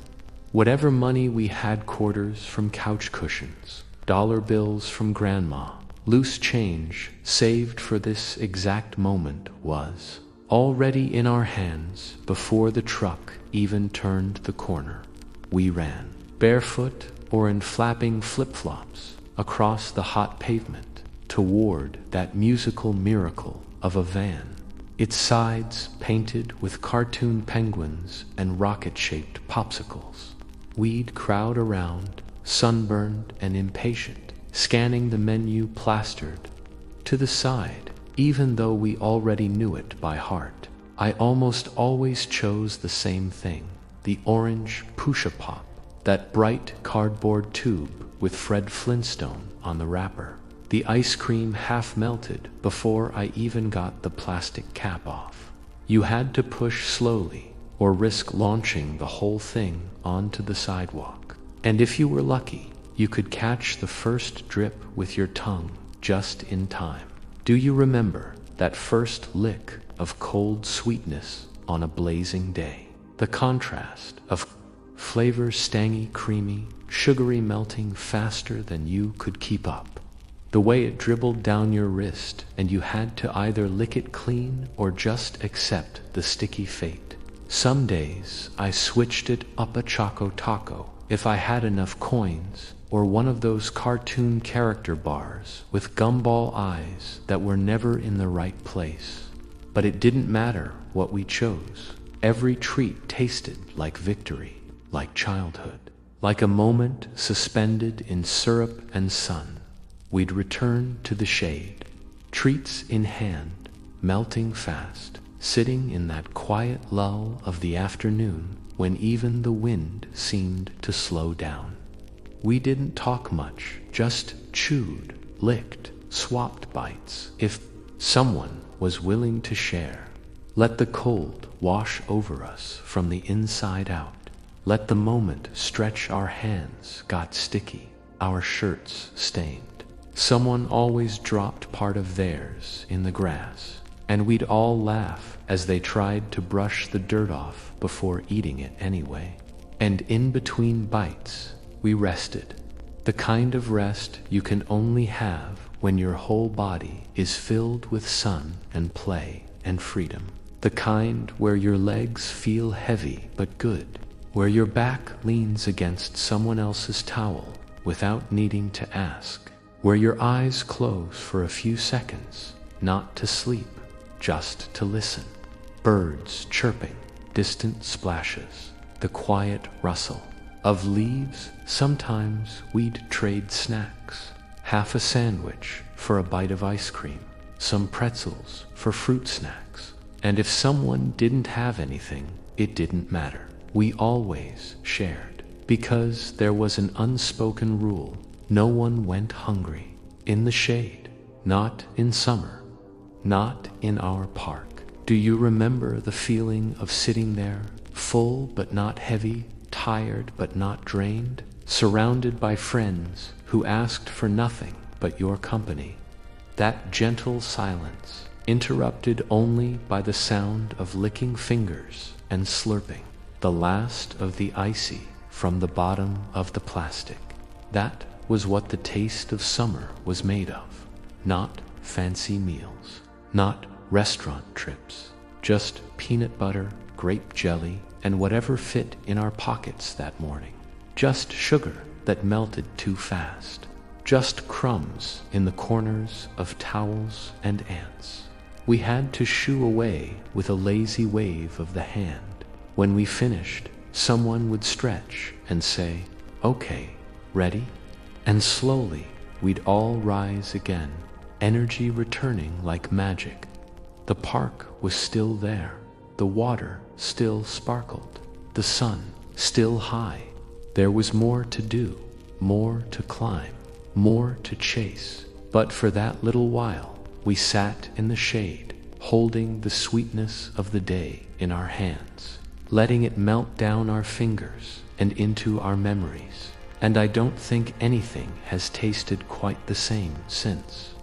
Whatever money we had, quarters from couch cushions, dollar bills from grandma, loose change saved for this exact moment, was already in our hands before the truck even turned the corner. We ran, barefoot or in flapping flip-flops, across the hot pavement toward that musical miracle of a van, its sides painted with cartoon penguins and rocket-shaped popsicles. We'd crowd around, sunburned and impatient, scanning the menu plastered to the side, even though we already knew it by heart. I almost always chose the same thing, the orange Pusha Pop, that bright cardboard tube with Fred Flintstone on the wrapper. The ice cream half melted before I even got the plastic cap off. You had to push slowly or risk launching the whole thing onto the sidewalk. And if you were lucky, you could catch the first drip with your tongue just in time. Do you remember that first lick of cold sweetness on a blazing day? The contrast of flavors, tangy, creamy, sugary, melting faster than you could keep up. The way it dribbled down your wrist and you had to either lick it clean or just accept the sticky fate. Some days I switched it up a Choco Taco if I had enough coins, or one of those cartoon character bars with gumball eyes that were never in the right place. But it didn't matter what we chose. Every treat tasted like victory, like childhood, like a moment suspended in syrup and sun. We'd return to the shade, treats in hand, melting fast, sitting in that quiet lull of the afternoon when even the wind seemed to slow down. We didn't talk much, just chewed, licked, swapped bites, if someone was willing to share. Let the cold wash over us from the inside out. Let the moment stretch. Our hands got sticky, our shirts stained. Someone always dropped part of theirs in the grass, and we'd all laugh as they tried to brush the dirt off before eating it anyway. And in between bites, we rested. The kind of rest you can only have when your whole body is filled with sun and play and freedom. The kind where your legs feel heavy but good, where your back leans against someone else's towel without needing to ask, where your eyes close for a few seconds, not to sleep, just to listen. Birds chirping, distant splashes, the quiet rustle of leaves. Sometimes we'd trade snacks, half a sandwich for a bite of ice cream, some pretzels for fruit snacks. And if someone didn't have anything, it didn't matter. We always shared, because there was an unspoken rule: no one went hungry in the shade, not in summer, not in our park. Do you remember the feeling of sitting there, full but not heavy, tired but not drained, surrounded by friends who asked for nothing but your company? That gentle silence, interrupted only by the sound of licking fingers and slurping the last of the icy from the bottom of the plastic. That was what the taste of summer was made of. Not fancy meals, not restaurant trips, just peanut butter, grape jelly, and whatever fit in our pockets that morning. Just sugar that melted too fast. Just crumbs in the corners of towels and ants. We had to shoo away with a lazy wave of the hand. When we finished, someone would stretch and say, "Okay, ready?" And slowly, we'd all rise again, energy returning like magic. The park was still there. The water still sparkled. The sun still high. There was more to do, more to climb, more to chase. But for that little while, we sat in the shade, holding the sweetness of the day in our hands, letting it melt down our fingers and into our memories. And I don't think anything has tasted quite the same since.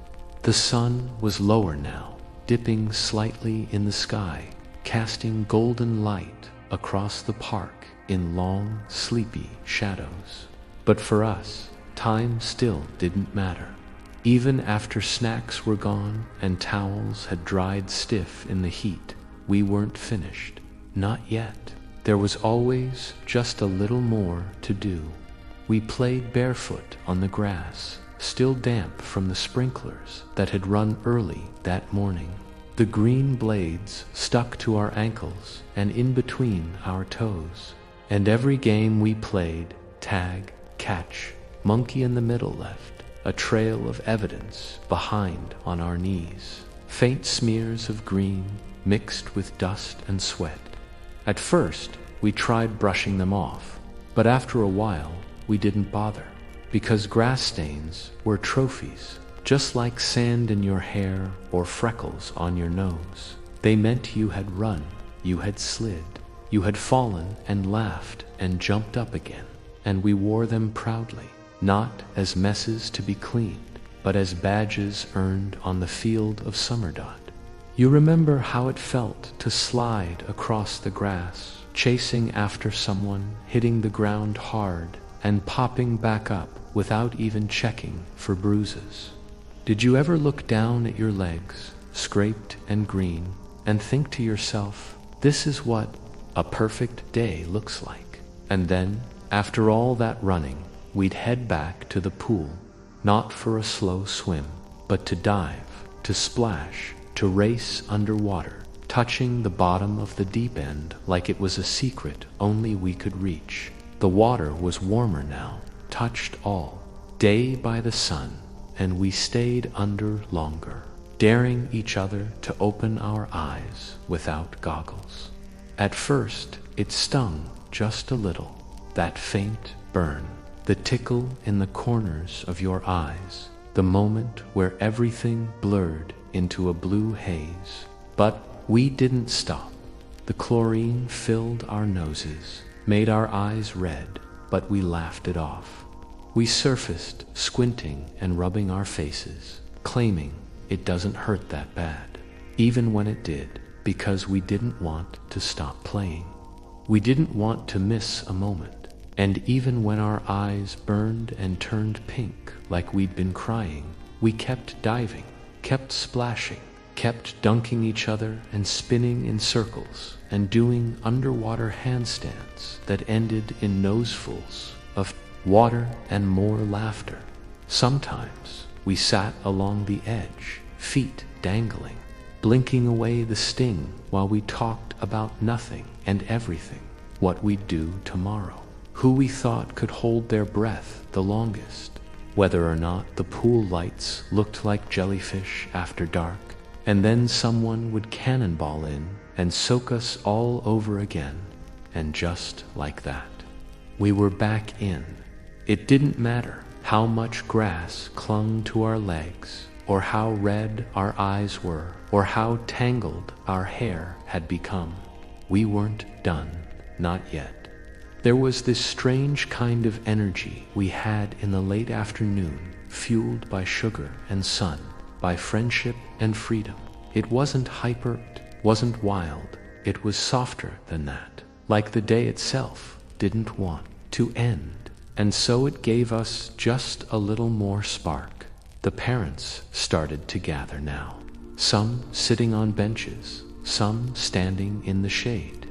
The sun was lower now, dipping slightly in the sky, casting golden light across the park in long, sleepy shadows. But for us, time still didn't matter. Even after snacks were gone and towels had dried stiff in the heat, we weren't finished. Not yet. There was always just a little more to do. We played barefoot on the grass, still damp from the sprinklers that had run early that morning. The green blades stuck to our ankles and in between our toes. And every game we played, tag, catch, monkey in the middle left a trail of evidence behind on our knees. Faint smears of green mixed with dust and sweat. At first, we tried brushing them off, but after a while, we didn't bother, because grass stains were trophies, just like sand in your hair or freckles on your nose. They meant you had run, you had slid, you had fallen and laughed and jumped up again, and we wore them proudly, not as messes to be cleaned, but as badges earned on the field of Summerdot. You remember how it felt to slide across the grass, chasing after someone, hitting the ground hard, and popping back up without even checking for bruises. Did you ever look down at your legs, scraped and green, and think to yourself, this is what a perfect day looks like? And then, after all that running, we'd head back to the pool, not for a slow swim, but to dive, to splash, to race underwater, touching the bottom of the deep end like it was a secret only we could reach. The water was warmer now, touched all, day by the sun, and we stayed under longer, daring each other to open our eyes without goggles. At first, it stung just a little, that faint burn, the tickle in the corners of your eyes, the moment where everything blurred into a blue haze. But we didn't stop. The chlorine filled our noses, made our eyes red, but we laughed it off. We surfaced, squinting and rubbing our faces, claiming it doesn't hurt that bad, even when it did, because we didn't want to stop playing. We didn't want to miss a moment. And even when our eyes burned and turned pink like we'd been crying, we kept diving, kept splashing, kept dunking each other and spinning in circles and doing underwater handstands that ended in nosefuls of water and more laughter. Sometimes we sat along the edge, feet dangling, blinking away the sting while we talked about nothing and everything, what we'd do tomorrow, who we thought could hold their breath the longest, whether or not the pool lights looked like jellyfish after dark, and then someone would cannonball in and soak us all over again, and just like that, we were back in. It didn't matter how much grass clung to our legs, or how red our eyes were, or how tangled our hair had become. We weren't done, not yet. There was this strange kind of energy we had in the late afternoon, fueled by sugar and sun, by friendship and freedom. It wasn't hyper, wasn't wild, it was softer than that, like the day itself didn't want to end. And so it gave us just a little more spark. The parents started to gather now, some sitting on benches, some standing in the shade.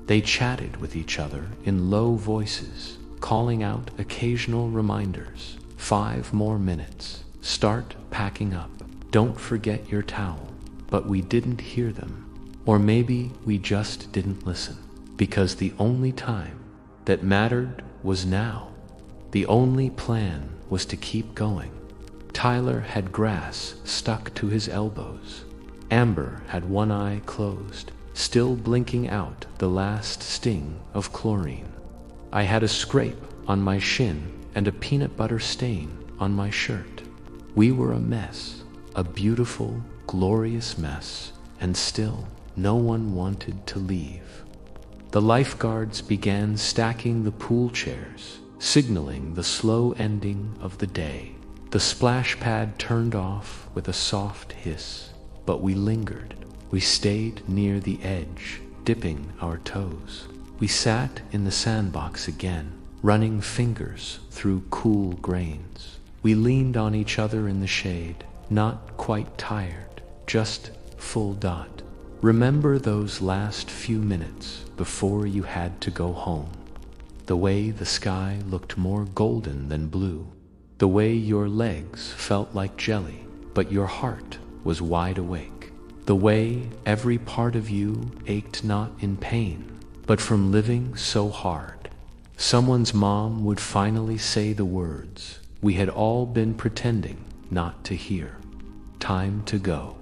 They chatted with each other in low voices, calling out occasional reminders. 5 more minutes. Start packing up. Don't forget your towel. But we didn't hear them. Or maybe we just didn't listen. Because the only time that mattered was now. The only plan was to keep going. Tyler had grass stuck to his elbows. Amber had one eye closed, still blinking out the last sting of chlorine. I had a scrape on my shin and a peanut butter stain on my shirt. We were a mess, a beautiful, glorious mess, and still no one wanted to leave. The lifeguards began stacking the pool chairs, signaling the slow ending of the day. The splash pad turned off with a soft hiss, but we lingered. We stayed near the edge, dipping our toes. We sat in the sandbox again, running fingers through cool grains. We leaned on each other in the shade, not quite tired, just full dot. Remember those last few minutes before you had to go home? The way the sky looked more golden than blue. The way your legs felt like jelly, but your heart was wide awake. The way every part of you ached not in pain, but from living so hard. Someone's mom would finally say the words we had all been pretending not to hear. Time to go.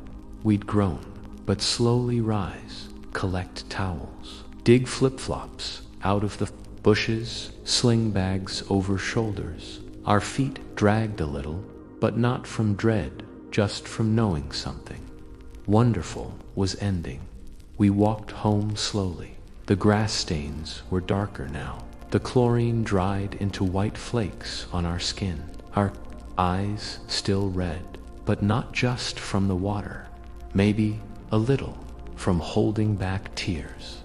We'd grown, but slowly rise, collect towels, dig flip-flops out of the bushes, sling bags over shoulders. Our feet dragged a little, but not from dread, just from knowing something wonderful was ending. We walked home slowly. The grass stains were darker now. The chlorine dried into white flakes on our skin. Our eyes still red, but not just from the water. Maybe a little from holding back tears.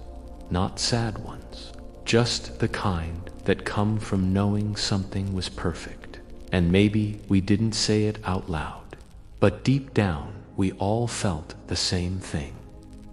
Not sad ones, just the kind that come from knowing something was perfect. And maybe we didn't say it out loud, but deep down we all felt the same thing.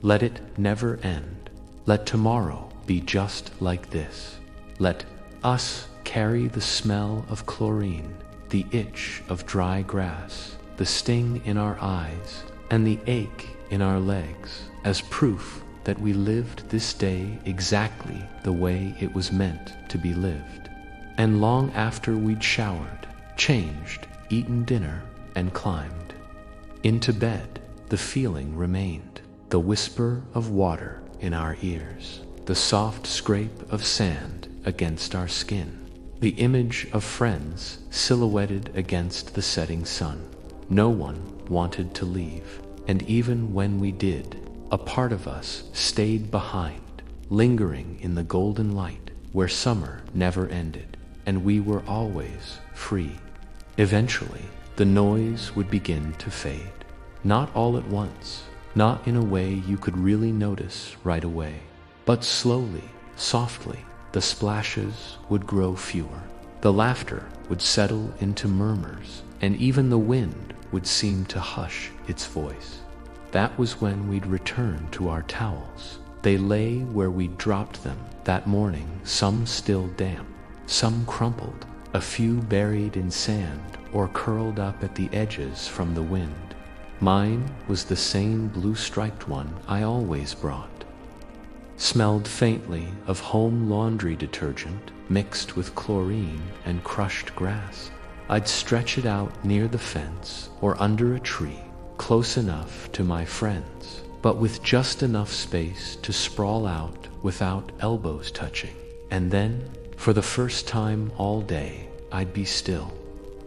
Let it never end. Let tomorrow be just like this. Let us carry the smell of chlorine, the itch of dry grass, the sting in our eyes, and the ache in our legs as proof that we lived this day exactly the way it was meant to be lived. And long after we'd showered, changed, eaten dinner, and climbed into bed, the feeling remained. The whisper of water in our ears, the soft scrape of sand against our skin, the image of friends silhouetted against the setting sun. No one wanted to leave, and even when we did, a part of us stayed behind, lingering in the golden light where summer never ended, and we were always free. Eventually, the noise would begin to fade. Not all at once, not in a way you could really notice right away, but slowly, softly, the splashes would grow fewer. The laughter would settle into murmurs, and even the wind would seem to hush its voice. That was when we'd return to our towels. They lay where we'd dropped them that morning, some still damp, some crumpled, a few buried in sand or curled up at the edges from the wind. Mine was the same blue-striped one I always brought. Smelled faintly of home laundry detergent mixed with chlorine and crushed grass. I'd stretch it out near the fence or under a tree, close enough to my friends, but with just enough space to sprawl out without elbows touching. And then, for the first time all day, I'd be still.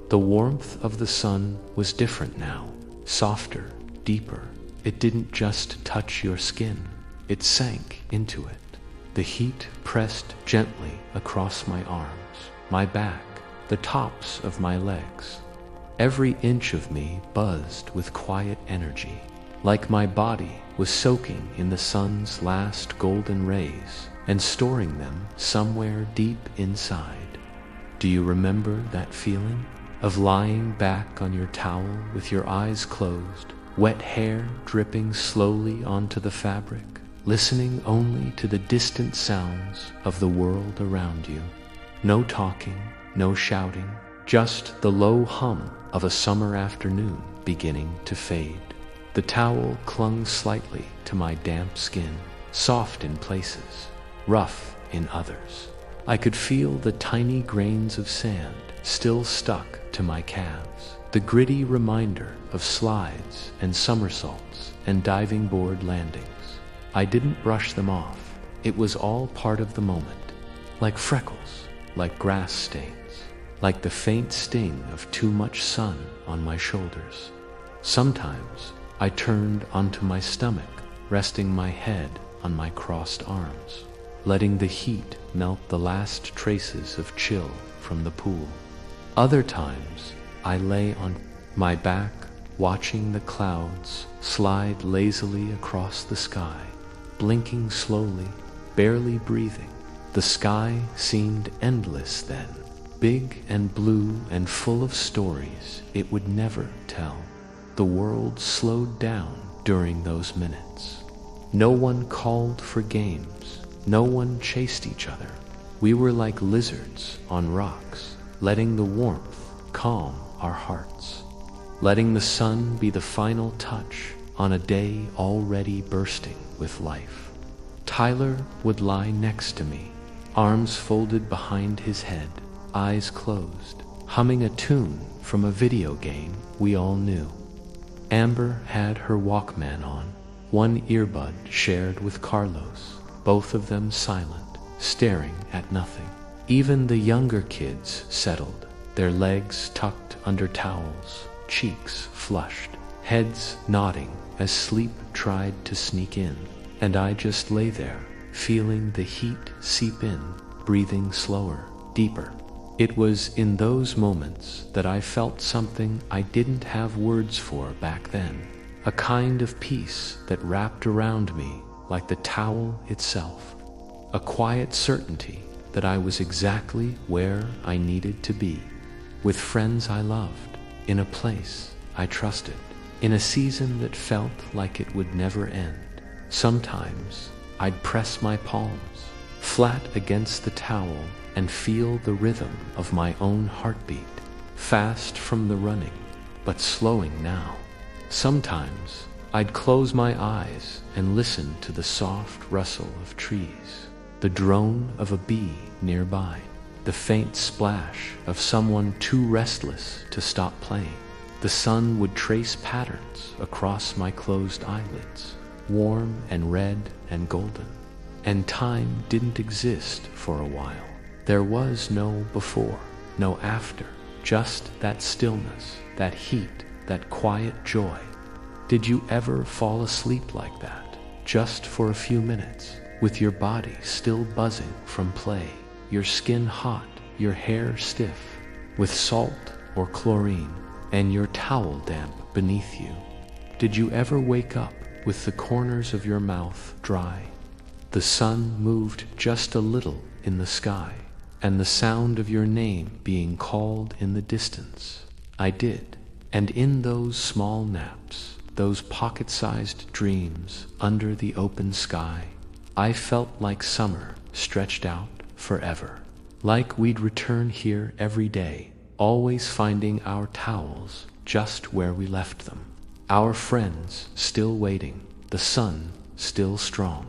The warmth of the sun was different now, softer, deeper. It didn't just touch your skin, it sank into it. The heat pressed gently across my arms, my back, the tops of my legs. Every inch of me buzzed with quiet energy, like my body was soaking in the sun's last golden rays and storing them somewhere deep inside. Do you remember that feeling of lying back on your towel with your eyes closed, wet hair dripping slowly onto the fabric, listening only to the distant sounds of the world around you? No talking, no shouting, just the low hum of a summer afternoon beginning to fade. The towel clung slightly to my damp skin, soft in places, rough in others. I could feel the tiny grains of sand still stuck to my calves, the gritty reminder of slides and somersaults and diving board landings. I didn't brush them off. It was all part of the moment, like freckles, like grass stains, like the faint sting of too much sun on my shoulders. Sometimes I turned onto my stomach, resting my head on my crossed arms, letting the heat melt the last traces of chill from the pool. Other times I lay on my back, watching the clouds slide lazily across the sky, blinking slowly, barely breathing. The sky seemed endless then, big and blue and full of stories it would never tell. The world slowed down during those minutes. No one called for games. No one chased each other. We were like lizards on rocks, letting the warmth calm our hearts, letting the sun be the final touch on a day already bursting with life. Tyler would lie next to me, arms folded behind his head, eyes closed, humming a tune from a video game we all knew. Amber had her Walkman on, one earbud shared with Carlos, both of them silent, staring at nothing. Even the younger kids settled, their legs tucked under towels, cheeks flushed, heads nodding as sleep tried to sneak in. And I just lay there, feeling the heat seep in, breathing slower, deeper. It was in those moments that I felt something I didn't have words for back then, a kind of peace that wrapped around me like the towel itself, a quiet certainty that I was exactly where I needed to be, with friends I loved, in a place I trusted, in a season that felt like it would never end. Sometimes I'd press my palms flat against the towel and feel the rhythm of my own heartbeat, fast from the running, but slowing now. Sometimes I'd close my eyes and listen to the soft rustle of trees, the drone of a bee nearby, the faint splash of someone too restless to stop playing. The sun would trace patterns across my closed eyelids, warm and red and golden, and time didn't exist for a while. There was no before, no after, just that stillness, that heat, that quiet joy. Did you ever fall asleep like that, just for a few minutes, with your body still buzzing from play, your skin hot, your hair stiff, with salt or chlorine, and your towel damp beneath you? Did you ever wake up with the corners of your mouth dry, The sun moved just a little in the sky, and the sound of your name being called in the distance. I did, and in those small naps, those pocket-sized dreams under the open sky, I felt like summer stretched out forever. Like we'd return here every day, always finding our towels just where we left them. Our friends still waiting, the sun still strong.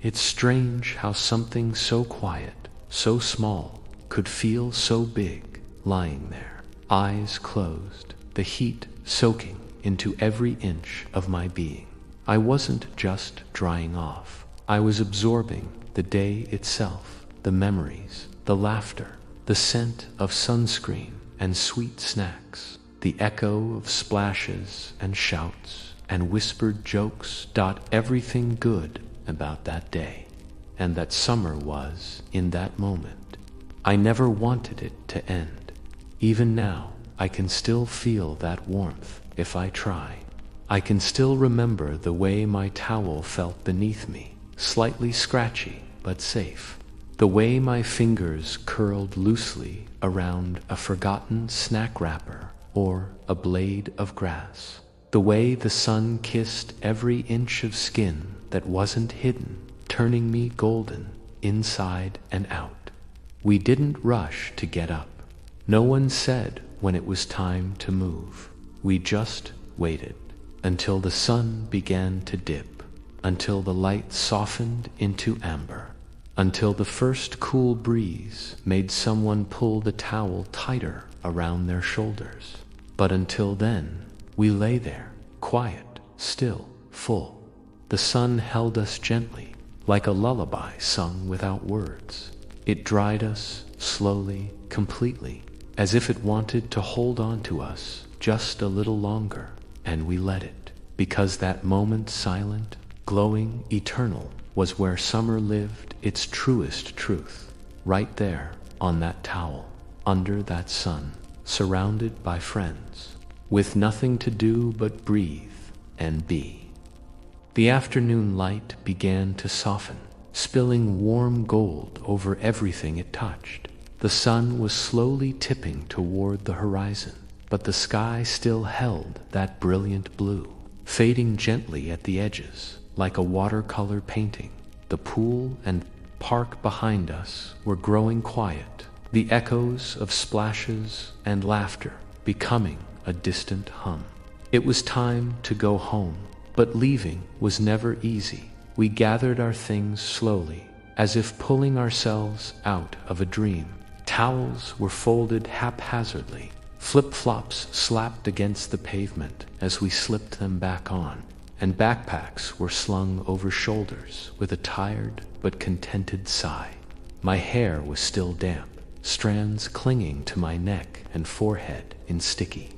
It's strange how something so quiet, so small, could feel so big lying there, eyes closed, the heat soaking into every inch of my being. I wasn't just drying off. I was absorbing the day itself, the memories, the laughter, the scent of sunscreen and sweet snacks, the echo of splashes and shouts and whispered jokes. Everything good about that day, and that summer was in that moment. I never wanted it to end. Even now, I can still feel that warmth if I try. I can still remember the way my towel felt beneath me, slightly scratchy but safe. The way my fingers curled loosely around a forgotten snack wrapper or a blade of grass. The way the sun kissed every inch of skin that wasn't hidden, turning me golden inside and out. We didn't rush to get up. No one said when it was time to move. We just waited until the sun began to dip, until the light softened into amber, until the first cool breeze made someone pull the towel tighter around their shoulders. But until then, we lay there, quiet, still, full. The sun held us gently, like a lullaby sung without words. It dried us slowly, completely, as if it wanted to hold on to us just a little longer, and we let it, because that moment, silent, glowing, eternal, was where summer lived its truest truth, right there on that towel, under that sun, surrounded by friends, with nothing to do but breathe and be. The afternoon light began to soften, spilling warm gold over everything it touched. The sun was slowly tipping toward the horizon, but the sky still held that brilliant blue, fading gently at the edges, like a watercolor painting. The pool and park behind us were growing quiet, the echoes of splashes and laughter becoming a distant hum. It was time to go home, but leaving was never easy. We gathered our things slowly, as if pulling ourselves out of a dream. Towels were folded haphazardly, flip-flops slapped against the pavement as we slipped them back on, and backpacks were slung over shoulders with a tired but contented sigh. My hair was still damp, strands clinging to my neck and forehead in sticky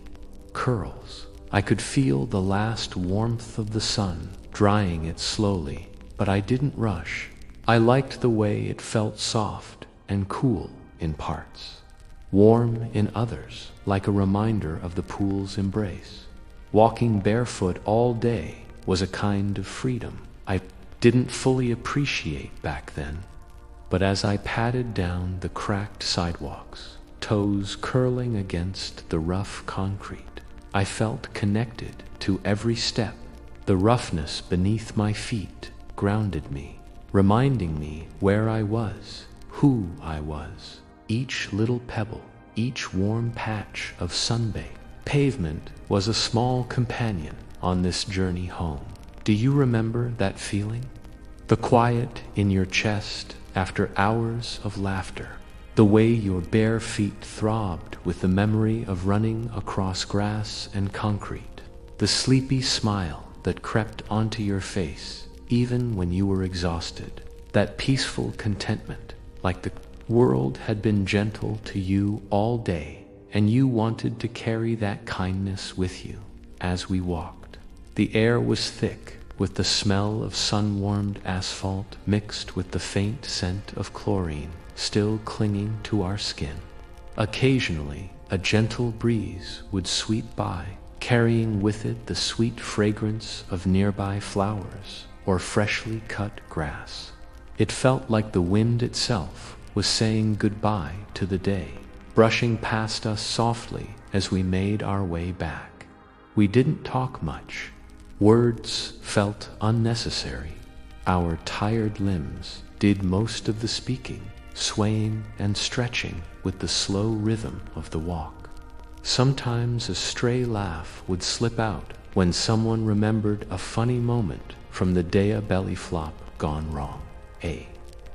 curls. I could feel the last warmth of the sun drying it slowly, but I didn't rush. I liked the way it felt soft and cool in parts, warm in others, like a reminder of the pool's embrace. Walking barefoot all day was a kind of freedom I didn't fully appreciate back then. But as I padded down the cracked sidewalks, toes curling against the rough concrete, I felt connected to every step. The roughness beneath my feet grounded me, reminding me where I was, who I was. Each little pebble, each warm patch of sunbaked pavement was a small companion on this journey home. Do you remember that feeling? The quiet in your chest after hours of laughter, the way your bare feet throbbed with the memory of running across grass and concrete, the sleepy smile that crept onto your face even when you were exhausted, that peaceful contentment, like the world had been gentle to you all day, and you wanted to carry that kindness with you as we walked. The air was thick with the smell of sun-warmed asphalt mixed with the faint scent of chlorine still clinging to our skin. Occasionally, a gentle breeze would sweep by, carrying with it the sweet fragrance of nearby flowers or freshly cut grass. It felt like the wind itself was saying goodbye to the day, brushing past us softly as we made our way back. We didn't talk much. Words felt unnecessary. Our tired limbs did most of the speaking, swaying and stretching with the slow rhythm of the walk. Sometimes a stray laugh would slip out when someone remembered a funny moment from the day a belly flop gone wrong. A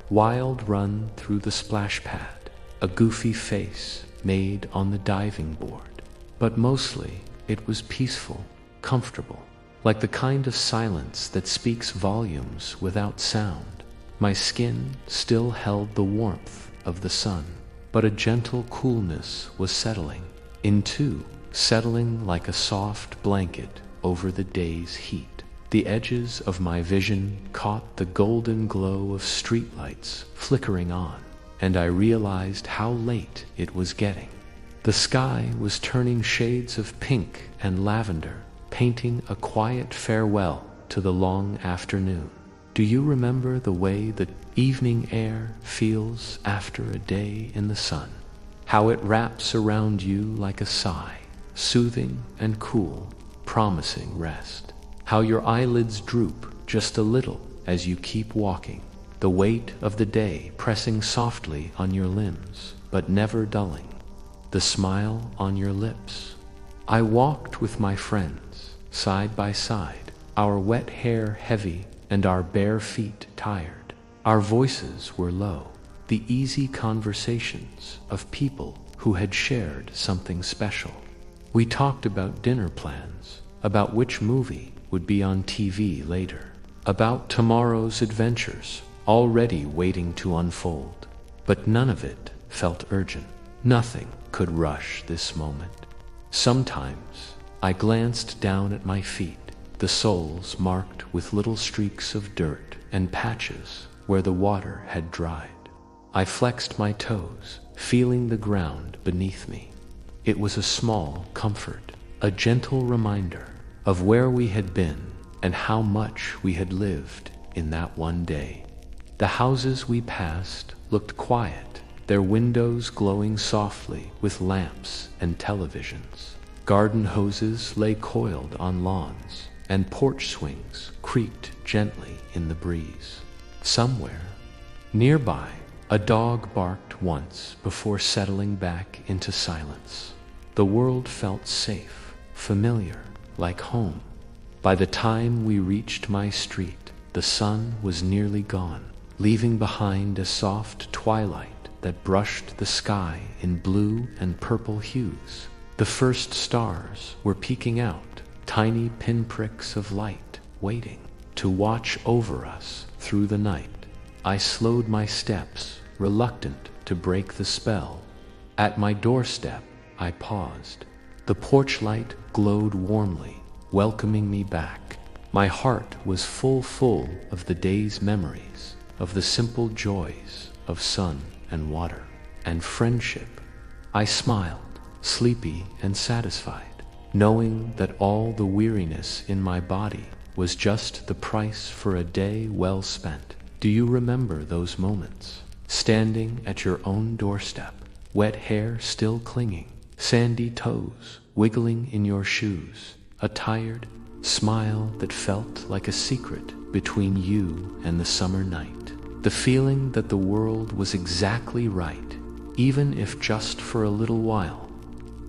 wild run through the splash pad, a goofy face made on the diving board. But mostly it was peaceful, comfortable, like the kind of silence that speaks volumes without sound. My skin still held the warmth of the sun, but a gentle coolness was settling like a soft blanket over the day's heat. The edges of my vision caught the golden glow of streetlights flickering on, and I realized how late it was getting. The sky was turning shades of pink and lavender, painting a quiet farewell to the long afternoon. Do you remember the way the evening air feels after a day in the sun? How it wraps around you like a sigh, soothing and cool, promising rest. How your eyelids droop just a little as you keep walking, the weight of the day pressing softly on your limbs, but never dulling. The smile on your lips. I walked with my friends, side by side, our wet hair heavy and our bare feet tired. Our voices were low, the easy conversations of people who had shared something special. We talked about dinner plans, about which movie would be on TV later, about tomorrow's adventures already waiting to unfold. But none of it felt urgent. Nothing could rush this moment. Sometimes I glanced down at my feet, the soles marked with little streaks of dirt and patches where the water had dried. I flexed my toes, feeling the ground beneath me. It was a small comfort, a gentle reminder of where we had been and how much we had lived in that one day. The houses we passed looked quiet, their windows glowing softly with lamps and televisions. Garden hoses lay coiled on lawns, and porch swings creaked gently in the breeze. Somewhere nearby, a dog barked once before settling back into silence. The world felt safe, familiar, like home. By the time we reached my street, the sun was nearly gone, leaving behind a soft twilight that brushed the sky in blue and purple hues. The first stars were peeking out, tiny pinpricks of light waiting to watch over us through the night. I slowed my steps, reluctant to break the spell. At my doorstep, I paused. The porch light glowed warmly, welcoming me back. My heart was full of the day's memories, of the simple joys of sun and water, and friendship. I smiled, sleepy and satisfied, knowing that all the weariness in my body was just the price for a day well spent. Do you remember those moments? Standing at your own doorstep, wet hair still clinging, sandy toes wiggling in your shoes, a tired smile that felt like a secret between you and the summer night. The feeling that the world was exactly right, even if just for a little while.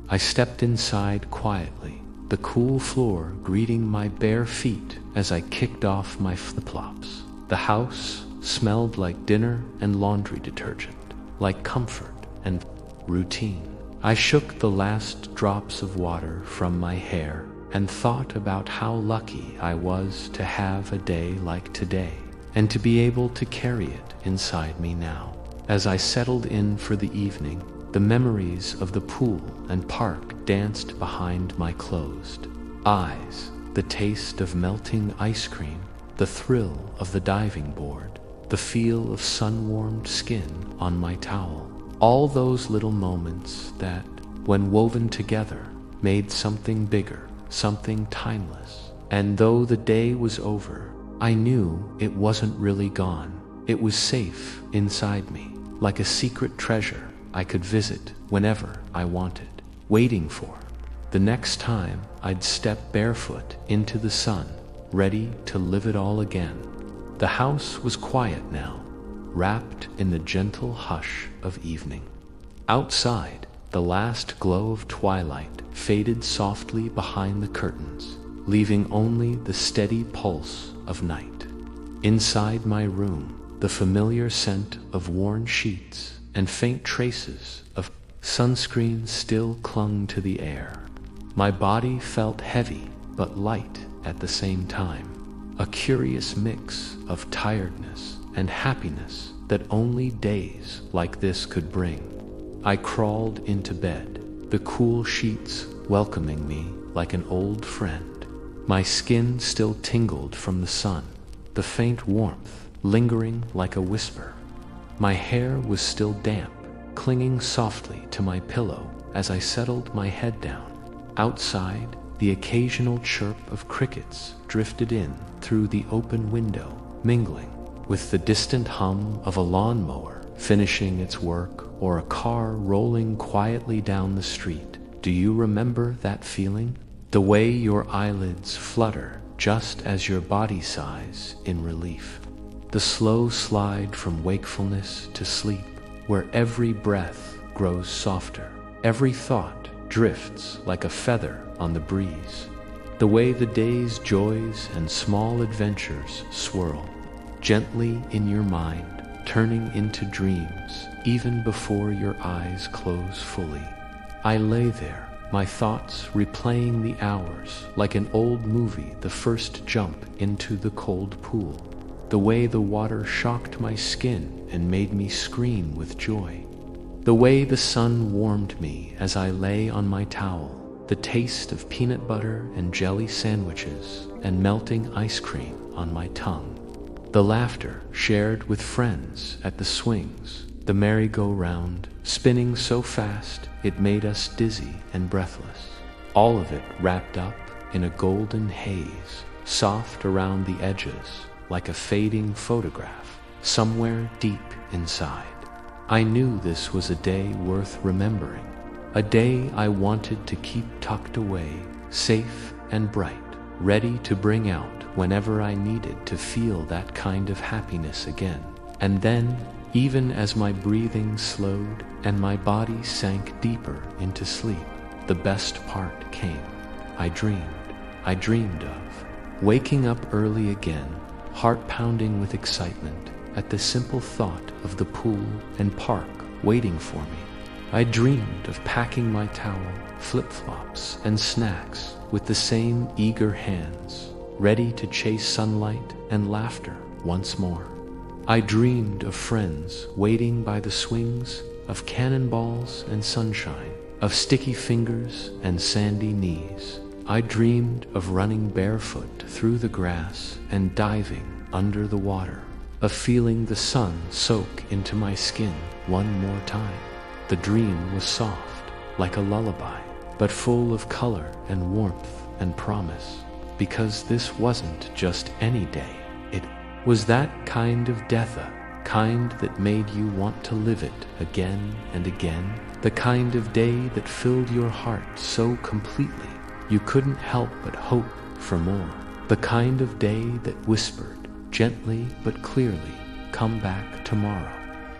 I stepped inside quietly, the cool floor greeting my bare feet as I kicked off my flip-flops. The house smelled like dinner and laundry detergent, like comfort and routine. I shook the last drops of water from my hair and thought about how lucky I was to have a day like today and to be able to carry it inside me now. As I settled in for the evening, the memories of the pool and park danced behind my closed eyes. The taste of melting ice cream, the thrill of the diving board, the feel of sun-warmed skin on my towel. All those little moments that, when woven together, made something bigger, something timeless. And though the day was over, I knew it wasn't really gone. It was safe inside me, like a secret treasure I could visit whenever I wanted, waiting for the next time I'd step barefoot into the sun, ready to live it all again. The house was quiet now, wrapped in the gentle hush of evening. Outside, the last glow of twilight faded softly behind the curtains, leaving only the steady pulse of night. Inside my room, the familiar scent of worn sheets and faint traces of sunscreen still clung to the air. My body felt heavy but light at the same time, a curious mix of tiredness and happiness that only days like this could bring. I crawled into bed, the cool sheets welcoming me like an old friend. My skin still tingled from the sun, the faint warmth lingering like a whisper. My hair was still damp, clinging softly to my pillow as I settled my head down. Outside, the occasional chirp of crickets drifted in through the open window, mingling with the distant hum of a lawnmower finishing its work or a car rolling quietly down the street. Do you remember that feeling? The way your eyelids flutter just as your body sighs in relief. The slow slide from wakefulness to sleep, where every breath grows softer, every thought drifts like a feather on the breeze. The way the day's joys and small adventures swirl gently in your mind, turning into dreams even before your eyes close fully. I lay there, my thoughts replaying the hours like an old movie, the first jump into the cold pool, the way the water shocked my skin and made me scream with joy, the way the sun warmed me as I lay on my towel, the taste of peanut butter and jelly sandwiches and melting ice cream on my tongue, the laughter shared with friends at the swings, the merry-go-round spinning so fast it made us dizzy and breathless, all of it wrapped up in a golden haze, soft around the edges like a fading photograph somewhere deep inside. I knew this was a day worth remembering, a day I wanted to keep tucked away, safe and bright, ready to bring out whenever I needed to feel that kind of happiness again. And then, even as my breathing slowed and my body sank deeper into sleep, the best part came. I dreamed of waking up early again, heart pounding with excitement at the simple thought of the pool and park waiting for me. I dreamed of packing my towel, flip-flops, and snacks with the same eager hands, ready to chase sunlight and laughter once more. I dreamed of friends waiting by the swings, of cannonballs and sunshine, of sticky fingers and sandy knees. I dreamed of running barefoot through the grass and diving under the water, of feeling the sun soak into my skin one more time. The dream was soft, like a lullaby, but full of color and warmth and promise, because this wasn't just any day. It was that kind of death, a kind that made you want to live it again and again, the kind of day that filled your heart so completely you couldn't help but hope for more, the kind of day that whispered gently but clearly, "Come back tomorrow.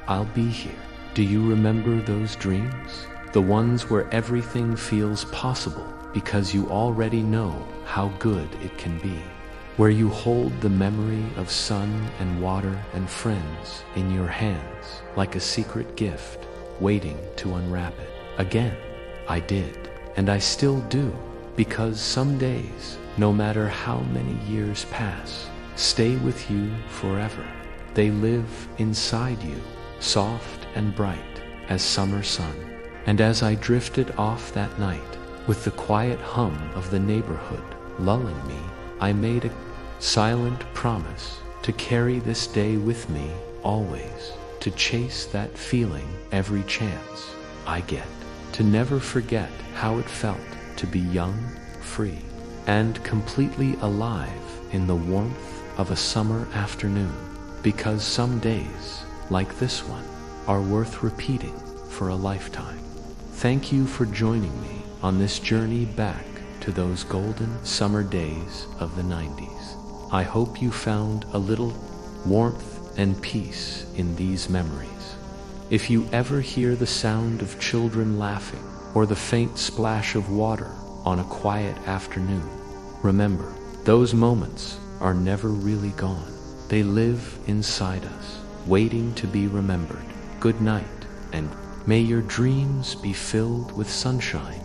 I'll be here." Do you remember those dreams? The ones where everything feels possible because you already know how good it can be, where you hold the memory of sun and water and friends in your hands like a secret gift, waiting to unwrap it. Again, I did, and I still do, because some days, no matter how many years pass, stay with you forever. They live inside you, soft and bright as summer sun. And as I drifted off that night, with the quiet hum of the neighborhood lulling me, I made a silent promise to carry this day with me always, to chase that feeling every chance I get, to never forget how it felt to be young, free, and completely alive in the warmth of a summer afternoon. because some days, like this one, are worth repeating for a lifetime. Thank you for joining me on this journey back to those golden summer days of the 90s. I hope you found a little warmth and peace in these memories. If you ever hear the sound of children laughing or the faint splash of water on a quiet afternoon, remember, those moments are never really gone. They live inside us, waiting to be remembered. Good night, and may your dreams be filled with sunshine